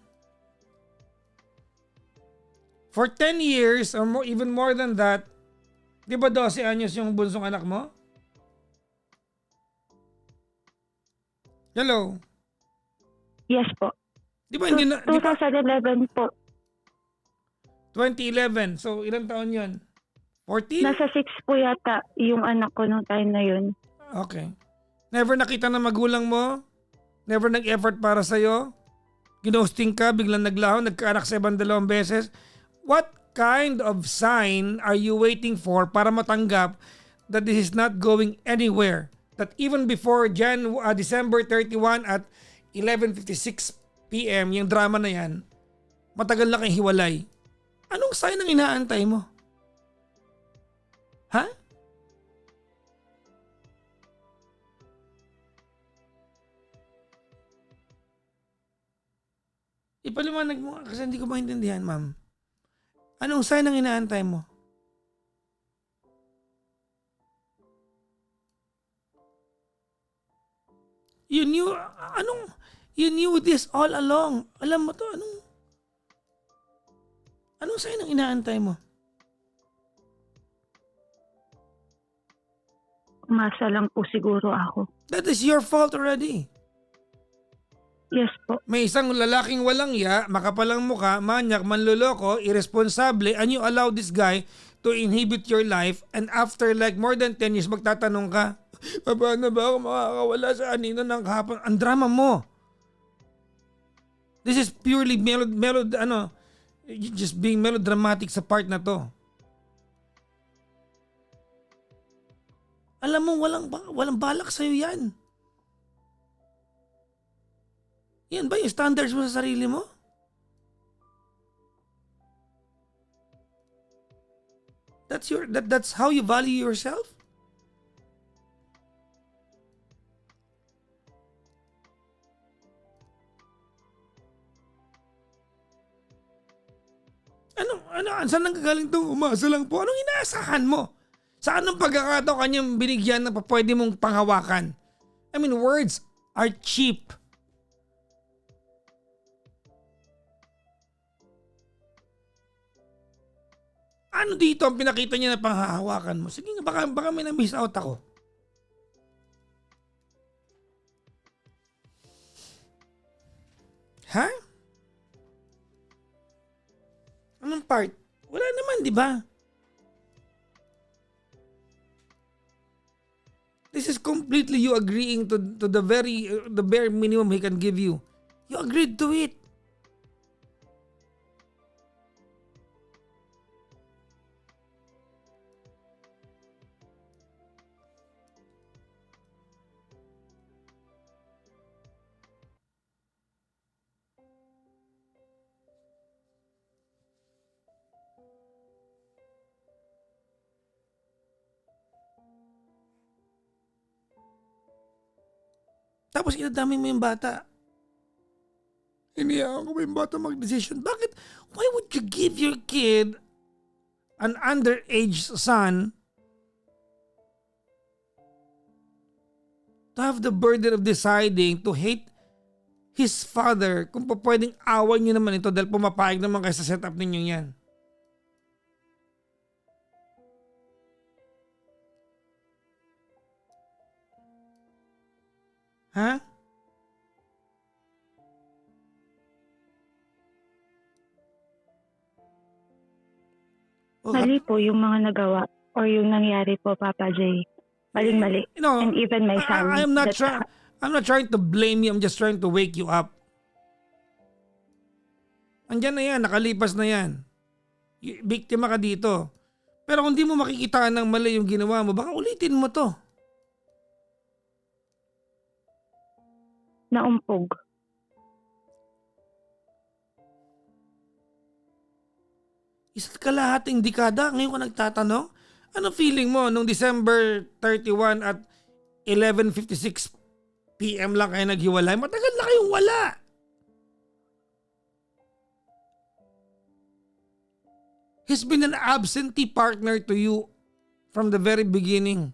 For 10 years or more, even more than that, di ba 12 anyos yung bunsong anak mo? Hello? Yes po. Di ba hindi na... 2011 po. 2011. So, ilang taon yun? 14? Nasa 6 po yata yung anak ko nung time na yun. Okay. Never nakita ng magulang mo? Never nag-effort para sa'yo? Ginosting ka, biglang naglaho, nagkaanak sa ibang 2 beses? What kind of sign are you waiting for para matanggap that this is not going anywhere? That even before December 31 at 11:56 p.m., yung drama na yan, matagal na kayong hiwalay. Anong sign ang inaantay mo? Ha? Ipaliwanag mo nga kasi hindi ko maintindihan, ma'am. Anong sign ang inaantay mo? You knew this all along. Alam mo to, anong sign ang inaantay mo? Umasa lang po siguro ako. That is your fault already. Yes po. May isang lalaking walang ya, makapalang muka, manyak, manloloko, irresponsible, and you allow this guy to inhibit your life, and after like more than 10 years magtatanong ka, paano ba ako makakawala sa anino ng kahapon? Ang drama mo. This is purely just being melodramatic sa part na to. Alam mo, walang balak sa'yo yan. Yan ba yung standards mo sa sarili mo? That's how you value yourself? Saan nang gagaling itong umasa lang po? Anong inaasahan mo? Saan ang pagkakataon kanyang binigyan na pwede mong panghawakan? I mean, words are cheap. Ano dito ang pinakita niya na panghahawakan mo? Sige nga, baka may na-miss out ako. Ha? Anong part? Wala naman, di ba? This is completely you agreeing to the the bare minimum he can give you. You agreed to it. Tapos inadami mo yung bata. Hiniyaan ko ba yung bata mag-decision? Bakit? Why would you give your kid an underage son to have the burden of deciding to hate his father kung pwedeng awan nyo naman ito dahil pumapayag naman kayo sa setup ninyo yan? Ha? Mali po yung mga nagawa or yung nangyari po, Papa J. Maling-mali. No, And even my son. I'm not trying to blame you. I'm just trying to wake you up. Andyan na yan. Nakalipas na yan. Biktima ka dito. Pero kung di mo makikita ng mali yung ginawa mo, baka ulitin mo to. Naumpog. Isa't kalahating dekada, ngayon ka nagtatanong? Ano feeling mo nung December 31 at 11:56 PM lang kayo naghiwalay? Matagal na kayong wala. He's been an absentee partner to you from the very beginning.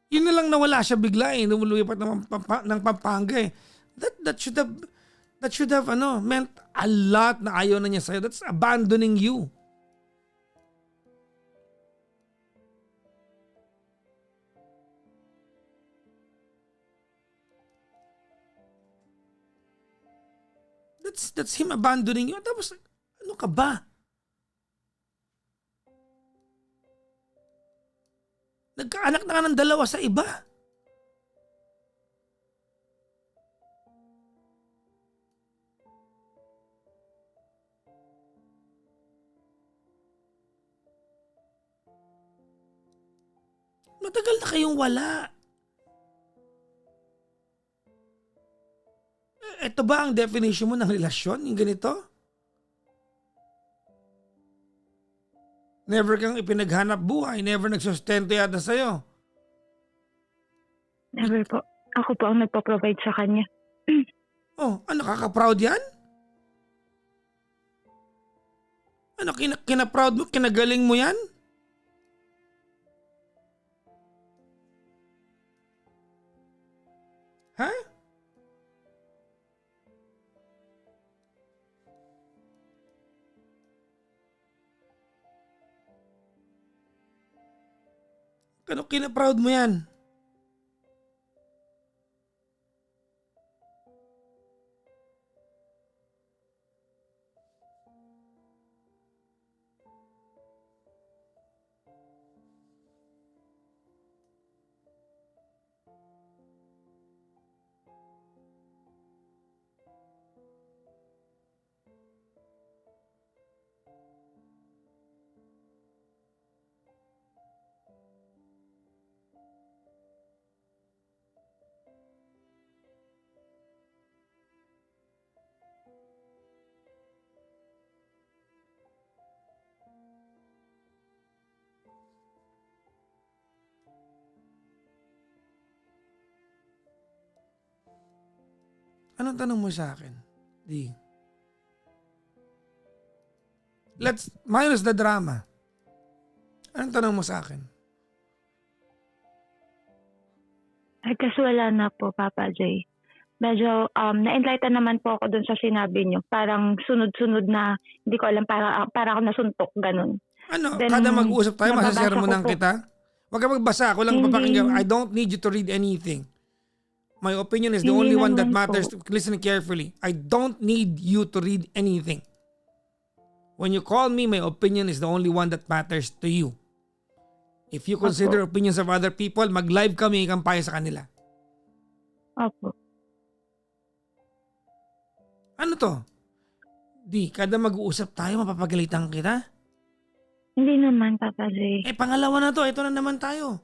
Yun na lang nawala siya bigla eh. Lumulupat ng Pampanga eh. That should have meant a lot na ayaw na niya sa'yo. That's abandoning you. That's him abandoning you. Tapos ano ka ba? Nagkaanak na nga ng dalawa sa iba. Matagal na kayong wala. Ito ba ang definition mo ng relasyon? Yung ganito? Never kang ipinaghanap buhay. Never nagsustento yata sa'yo. Never po. Ako po ang nagpo-provide sa kanya. Oh, ano, kaka-proud yan? Ano, kina-proud mo? Kinagaling mo yan? Ha? Ano, kina-proud mo yan? Anong tanong mo sa akin? D. Let's minus the drama. Anong tanong mo sa akin? Ay, kasi wala na po, Papa J. Medyo na-enlighten naman po ako dun sa sinabi niyo. Parang sunod-sunod na, hindi ko alam, para ako nasuntok, ganun. Ano, Then, kada mag-usap tayo, nababasa masasermonan ko po. kita? Huwag ka magbasa. Ako lang Hindi. papakinggan. I don't need you to read anything. My opinion is the Hindi only one that naman matters. po. Listen carefully. I don't need you to read anything. When you call me, my opinion is the only one that matters to you. If you consider opinions of other people, mag-live kami, ikampaya sa kanila. Opo. Ano to? Di, kada mag-uusap tayo, mapapagalitan kita? Hindi naman, Papa J. Pangalawa na to, ito na naman tayo.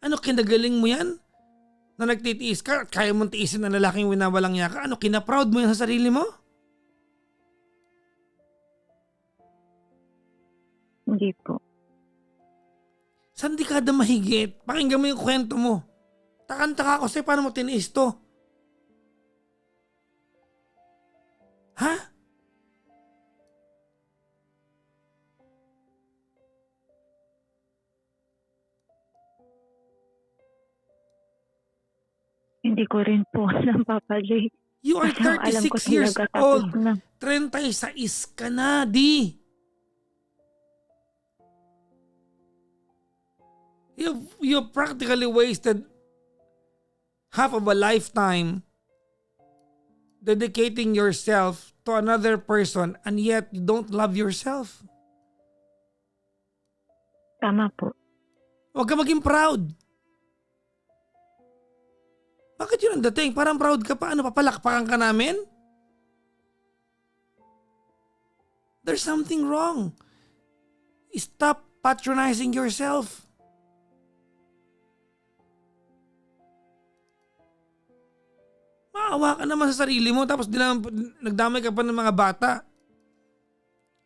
Ano, kinagaling mo yan? Na nagtitiis ka at kaya mong tiisin ng lalaking winawalang niya ka? Ano, kinaproud mo yan sa sarili mo? Hindi po. Saan di kada mahigit? Pakinggan mo yung kwento mo. Takanta ka kasi paano mo tiniis to? Ha? Hindi ko rin po alam, Papa J. You are Basta alam ko 36 years talaga tapos old. na. 36 ka na, di. You practically wasted half of a lifetime dedicating yourself to another person and yet you don't love yourself. Tama po. Huwag ka maging proud. Bakit yun ang dating? Parang proud ka pa. Ano, papalakpakan ka namin? There's something wrong. Stop patronizing yourself. Maawa ka naman sa sarili mo tapos nagdamay ka pa ng mga bata.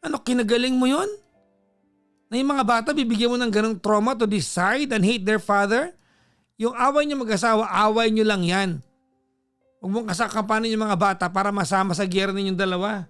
Ano, kinagaling mo yun? Na yung mga bata bibigyan mo ng ganong trauma to decide and hate their father? Yung away niyo mag-asawa, away niyo lang yan. Huwag mong kasakampanin yung mga bata para masama sa giyera ninyong dalawa.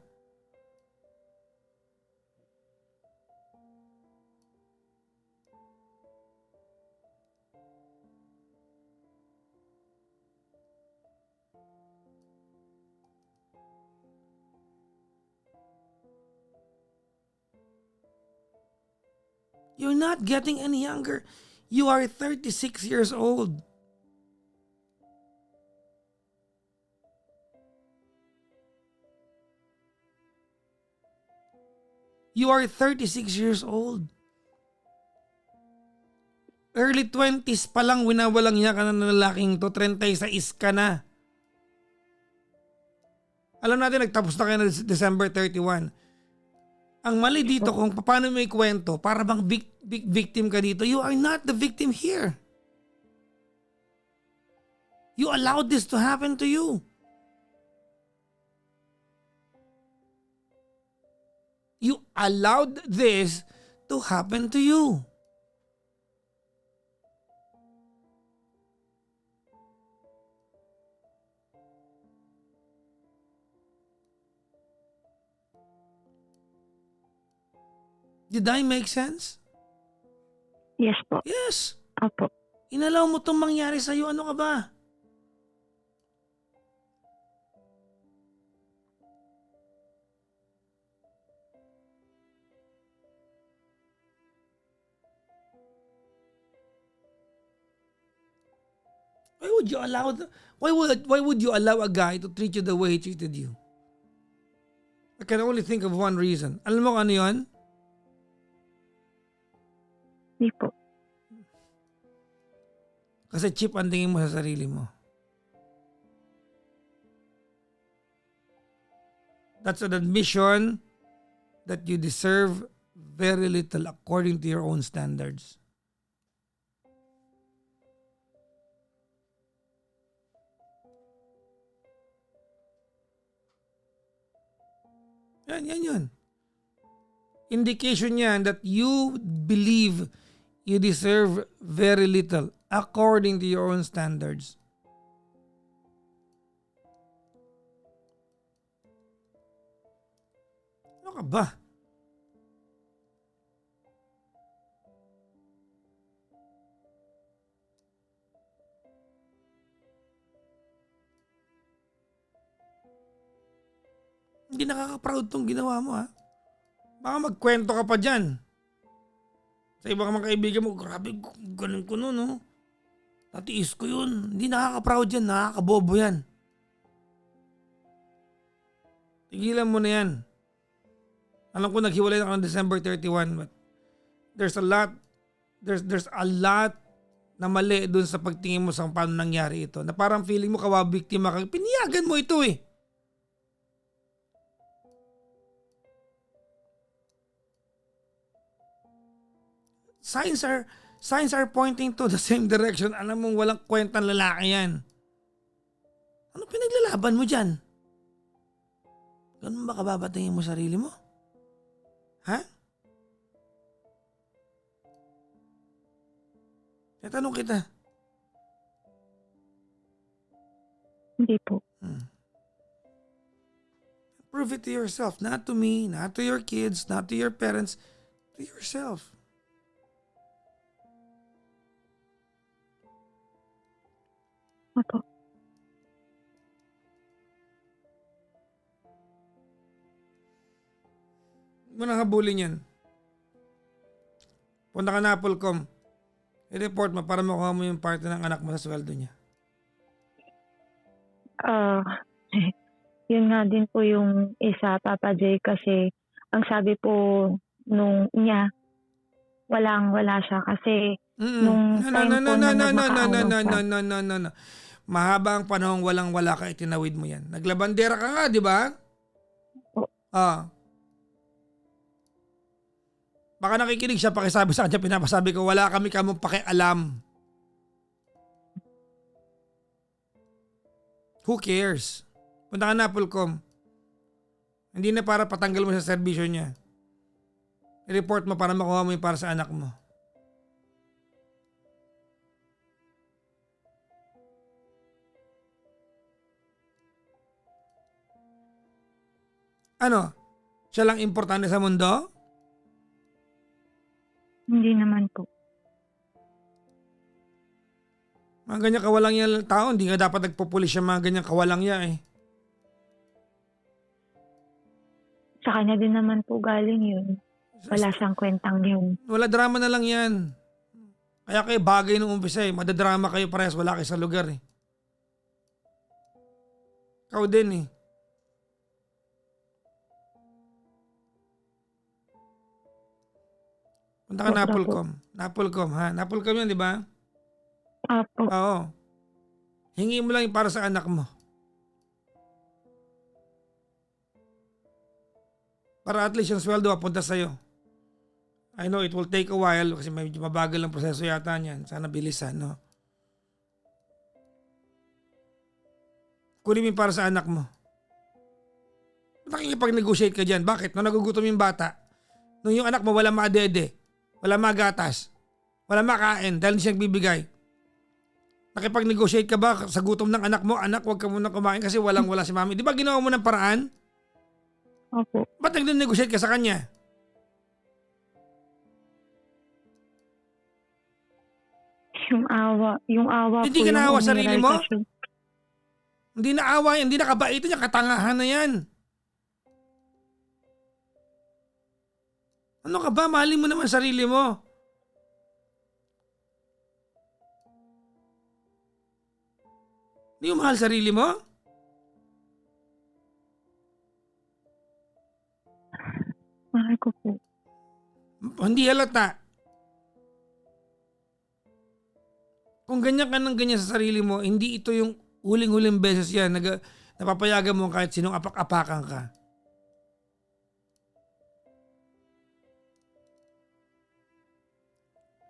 You're not getting any younger. You are 36 years old. You are 36 years old. Early 20s pa lang winawalang niya ka na ng lalaking to, 36 ka na. Alam natin nagtapos na kayo na December 31. Ang mali dito kung paano mo ikwento, para bang victim ka dito. You are not the victim here. You allowed this to happen to you. You allowed this to happen to you. Did I make sense? Yes po. Yes. Opo. Inalaw mo itong mangyari sa'yo. Ano ka ba? Why would you allow a guy to treat you the way he treated you? I can only think of one reason. Alam mo kung ano yun? Hindi po. Kasi cheap ang tingin mo sa sarili mo. That's an admission that you deserve very little according to your own standards. Yan. Indication yan that you believe you deserve very little according to your own standards. Ano ka ba? Hindi nakaka-proud tong ginawa mo, ha? Baka magkwento ka pa dyan. Sa iba ka mga kaibigan mo, grabe, ganun ko nun, no? Tatiis ko yun. Hindi nakaka-proud yan, nakakabobo yan. Tigilan mo na yan. Alam ko naghiwalay na ako ng December 31, but there's a lot na mali dun sa pagtingin mo sa kung paano nangyari ito. Na parang feeling mo biktima ka. Piniyagan mo ito eh. Signs are pointing to the same direction. Alam mong walang kwentang lalaki yan. Ano pinaglalaban mo dyan? Ganun ba kababatingin mo sarili mo? Ha? Tatanong kita. Hindi po. Prove it to yourself. Not to me, not to your kids, not to your parents. To yourself. Opo. Huwag mo nang habulin yan. Punta ka na Applecom. I-report mo para makuha mo yung parte ng anak mo sa sweldo niya. Yun nga din po yung isa, Papa J, kasi ang sabi po nung niya, wala siya kasi nung time po na nagmakaawa siya. Mahaba ang panahon walang-wala ka, itinawid mo yan. Naglabandera ka nga, di ba? Baka nakikinig siya, pakisabi sa kanya, pinapasabi ko, wala kami kamong pakialam. Who cares? Punta ka na Applecom. Hindi na para patanggal mo sa serbisyo niya. I-report mo para makuha mo yung para sa anak mo. Ano? Siya lang importante sa mundo? Hindi naman po. Mga ganyan kawalang yan tao, hindi ka dapat nagpupulis yung mga ganyan kawalang yan eh. Sa kanya din naman po galing yun. Wala siyang kwentang yun. Wala, drama na lang yan. Kaya kayo bagay nung umpisa eh. Madadrama kayo parehas, wala kayo sa lugar eh. Ikaw din eh. Punta ka na Applecom. Applecom ha? Applecom yan, di ba? Apo. Oo. Hingi mo lang yung para sa anak mo. Para at least yung sweldo mapunta sa'yo. I know it will take a while kasi medyo mabagal ang proseso yata niyan. Sana bilisan, no? Kunin mo yung para sa anak mo. Nakikipag-negotiate ka dyan. Bakit? Nung nagugutom yung bata, nung yung anak mo wala maadede, wala magatas, wala makain dahil hindi siya nagbibigay. Nakipag-negotiate ka ba sa gutom ng anak mo? Anak, huwag ka muna kumain kasi walang-wala si mami. Di ba ginawa mo ng paraan? Opo. Ba't nag-negotiate ka sa kanya? Yung awa Hindi po ka yung naawa sarili mo? umiral sa- Hindi na awa yan, hindi na kabaitan yan, katangahan na yan. Ano ka ba? Mahalin mo naman sarili mo. Hindi mo mahal sarili mo? Mahal ko po. Hindi halata. Kung ganyan ka ng ganyan sa sarili mo, hindi ito yung huling-huling beses yan. Napapayagan mo kahit sinong apak-apakan ka.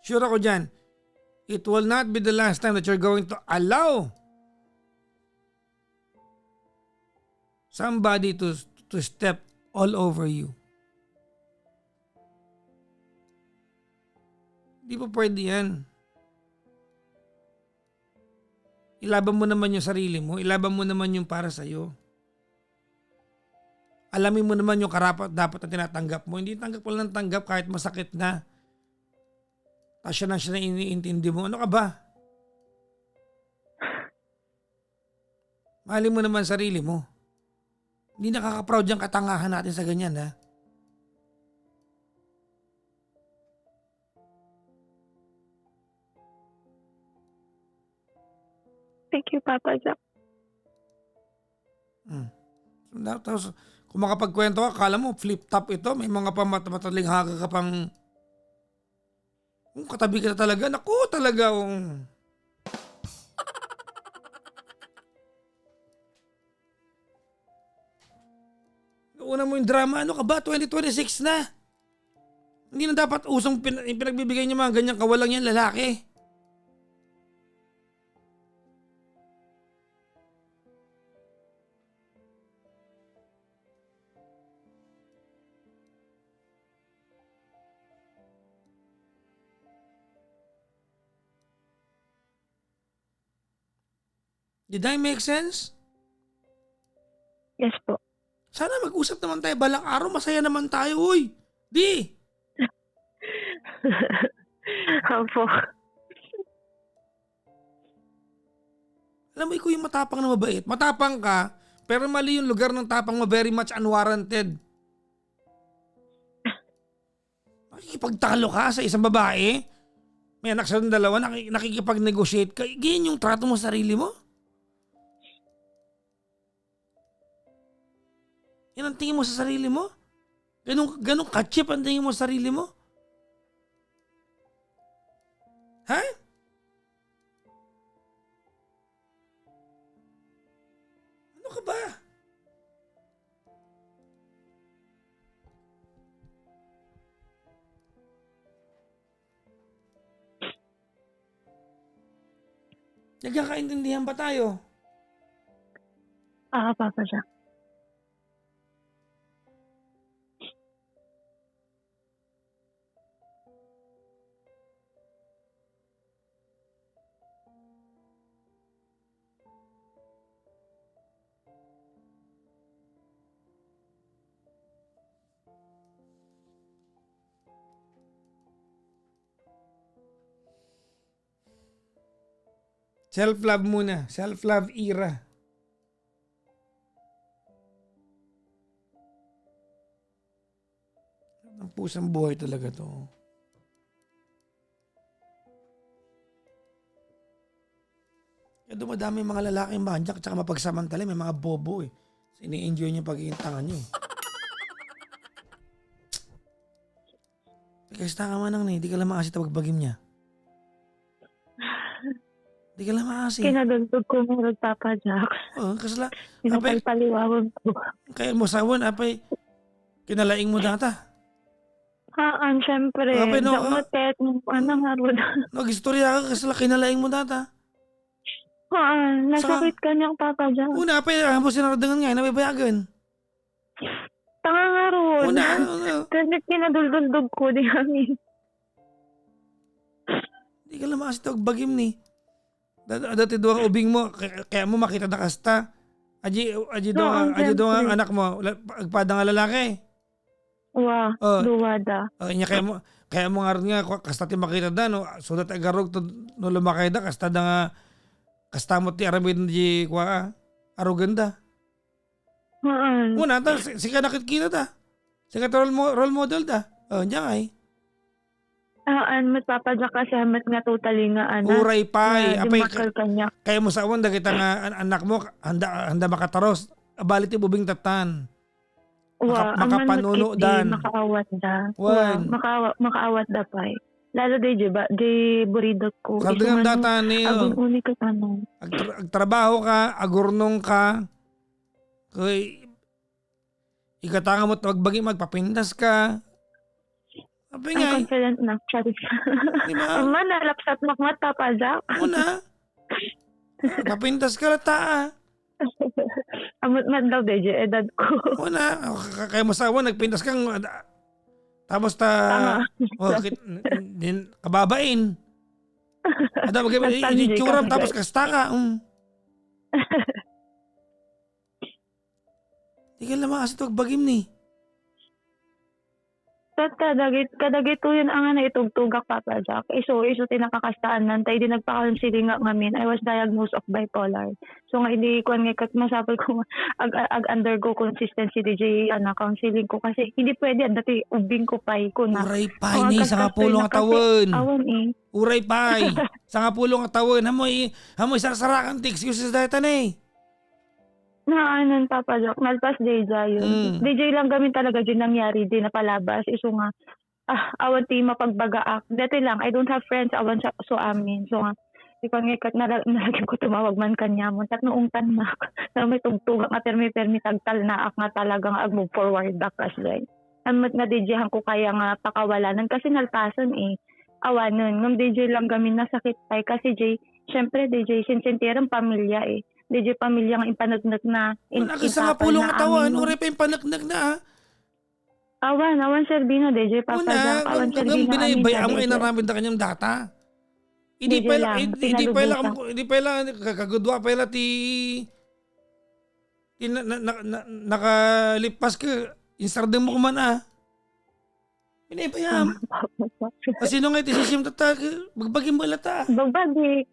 Sure ako dyan, it will not be the last time that you're going to allow somebody to step all over you. Di pa pwede yan. Ilaban mo naman yung sarili mo. Ilaban mo naman yung para sa'yo. Alamin mo naman yung karapat dapat na tinatanggap mo. Hindi tanggap mo lang tanggap kahit masakit na. Tapos siya na iniintindi mo. Ano ka ba? Mahalin mo naman sarili mo. Hindi nakaka-proud yung katangahan natin sa ganyan ha. Thank you, Papa Jack. Tapos, kung makapagkwento ka, akala mo flip top ito, may mga mataling haka ka pang kung katabi ka talaga, naku talaga. Una mo yung drama, ano ka ba? 2026 na. Hindi na dapat usong pinagbibigay niyo mga ganyang kawalang yan lalaki. Did I make sense? Yes po. Sana mag-usap naman tayo balang araw, masaya naman tayo, uy. Di! Opo. Alam mo, ikaw yung matapang na mabait. Matapang ka, pero mali yung lugar ng tapang mo, very much unwarranted. Nakikipagtalo ka sa isang babae, may anak sa dalawa, nakikipag-negotiate ka, ganyan yung trato mo sa sarili mo? Yan ang tingin mo sa sarili mo? Ganong ka-cheap ang tingin mo sa sarili mo? Ha? Ano ka ba? Nagkakaintindihan ba tayo? Papa Jack. Self-love muna. Self-love era. Ang pusang buhay talaga to. Kaya dumadami yung mga lalaking manyak at saka mapagsamantala. May mga bobo eh. Ini-enjoy niya pagiging tanga niyo. Kasi tanga man lang hindi ka lang makasi tawagbagim niya. Hindi ka lang makasi. Kinadagdag ko mo Papa Jack. Oo, kasi la. Pinapalpaliwawan ko. Kaya mo sawan, apay, kinalaing mo data. Siyempre. Apay, no, Dapat ano nga ro. Nag-istorya ka kasi la kinalaing mo data. Nasakit ka niyang Papa Jack. Una, apay, mo sinaradangan nga, nabibayagan. Tanga nga ro. Una. Kasi kinaduldog ko di kami. Hindi ka lang makasi tawagbagim ni. Dati doang ubing mo, kaya mo makita na kasta. Aji doang ang anak mo, agpada nga lalaki. Duwada. Kaya mo nga rin nga, kasta ti makita da, no, so that agarog to, no lumakay da, kasta da nga, kasta mo ti aramid na di, aruganda. Muna, si ka nakikita da. Si ka role model da. Diyan ay. Mas Papa Jack kasi hamat nga totally nga anak. Uray pay. Apay, kanya. kaya mo sa awan, dagita nga anak mo, handa makataros. Abalit yung bubing tatan. Makapanuno dan. Makaawat da. Wan. Makaawat da pa eh. Lalo day, di buridot ko. Sardangang data ni. Agun unik ka tanong. Agtrabaho ka, agurnong ka. Kaya, ikatanga mo tawagbagi, magpapindas ka. Sabi nga. Ang confident na. Charis. Diba? Nalapsat makmat Papa Jack. Una. Papindas ka lata. Amot man daw beje edad ko. Una. Kaya mo sa awan, nagpindas kang tapos kababain. Ada magiging itsura tapos kasta ka. Di ka lang makasi tawagbagim ni. Kadagit to yun ang itugtugak Papa Jack. Iso tinakakastaan nan tay di nagpa-counseling nga ngamin. I was diagnosed of bipolar. So nga hindi ko nga masapol ko undergo consistency DJ counseling ko kasi hindi pwede dati ubing ko pay ko na. Uray pay ni sa kapulo nga tawon. Awan eh. Uray pay. Sa nga pulong atawin, hamoy sarsarakan ti excuses dahil tanay. Naanon Papa Jack, nalpas DJ yun. DJ lang gamin talaga dyan nangyari din na palabas. Iso nga, awan ti mapagbagaak. Dati lang, I don't have friends, awan so amin. So nga, ikaw nga ikat nalagyan ko tumawag man kanya mo. Tat noong tanak, na may tugtugak nga permi tagtal na ak nga talagang ag-move forward back as well. Amat nga DJ ko kaya nga pakawalanan kasi nalpasan awanon. Ngam DJ lang gamin nasakit pa kasi syempre DJ, sinsentirang pamilya DJ pamilya nga impanagnak na. Isa nga pulong atawan, uri pa impanagnak na Awan Serbino, DJ Papa Jack. Awan Serbino. Binaybay ang inaramid na kanyang data. Hindi pa lang, kagudwa pa lang nakalipas ka, instardem mo kuman Binabayam. Sino nga itisim tata, bagbagin mo lata. Bagbagi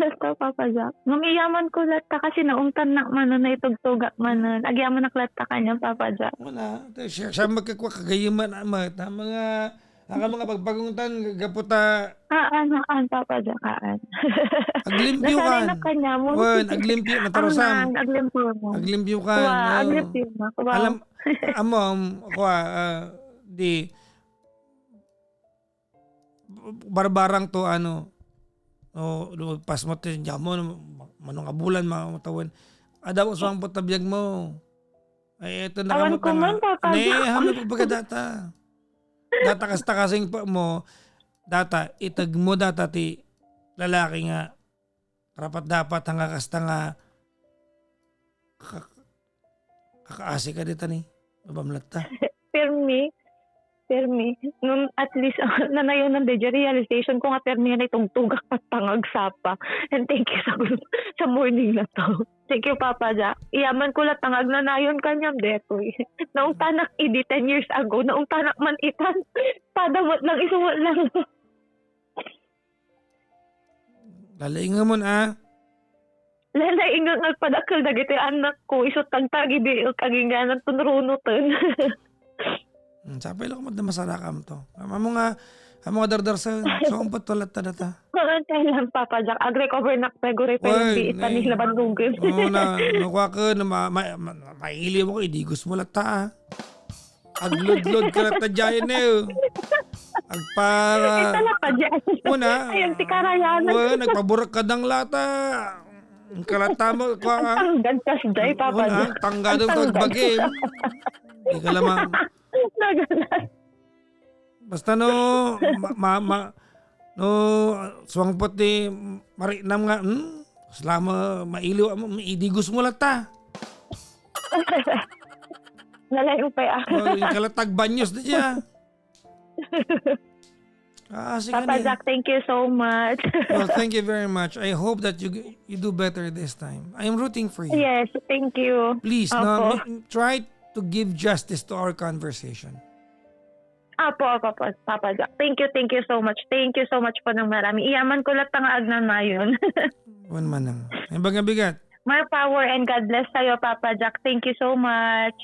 lata Papa Jack. Nung iyaman ko lata kasi naungtan na manon na itugtugak manon. Agyaman na lata kanya Papa Jack. Wala. Siya magkakwa kagayiman amat. Mga pagbaguntan gaputa. Haan Papa Jack, haan. Aglimpyo kan. Nasanay na kanya mo. Aglimpyo na tarosam. Aglimpyo kan. Aglimpyo na. Alam, amom, di barbarang to pas mo tin jamon manong abulan matawan adaw sa ang patabiyag mo ay eto na awan ko man hamay pagdata kasta kasing pa mo data itag mo data ti lalaki nga rapat dapat hanga kasta nga kakaasi ka dita ni mabamlat ta Permi, nung at least nanayon ng DJ realization ko nga permi na itong tugak at tangag sapa. And thank you sa morning na to. Thank you Papa Jack. Iyaman ko lang tangag na nayon kanyang detoy. Naong tanak 10 years ago, naong tanak man itan. Padamot lang, isuwat lang. Lalainga mo Lalainga nagpadakal na gito anak ko. Isot tagtagi di kaginganan tunrunutan. Sapay lang na masarakam to. Amo nga dardar sa umpot tulat ta data. Kaya lang Papa Jack, ag-recover na pegore pa yung biit na nila bandugin. Oo na, nakuha ka na maili mo ko, idigos mo lata Aglod-lod ka lata dyan Agpara. Ito na ka dyan. Una. Ayun, ti karayanan. Nagpaburak ka ng lata. Ang kalata mo. Ang tanggad ka si Papa Jack. Tanggad ang tagbagim. Hindi ka lamang. Basta suwangpot ni marinam nga, selama mailiw, maidigos mo lata. Nalayo pa yung kalatag banyos na siya. Papa Jack, thank you so much. Well, thank you very much. I hope that you do better this time. I am rooting for you. Yes, thank you. Please, try to give justice to our conversation. Apo, Papa Jack. Thank you so much. Thank you so much po ng marami. Iyaman ko lahat ang agnan mayon. One man lang. Ay baga bigat. More power and God bless sa'yo, Papa Jack. Thank you so much.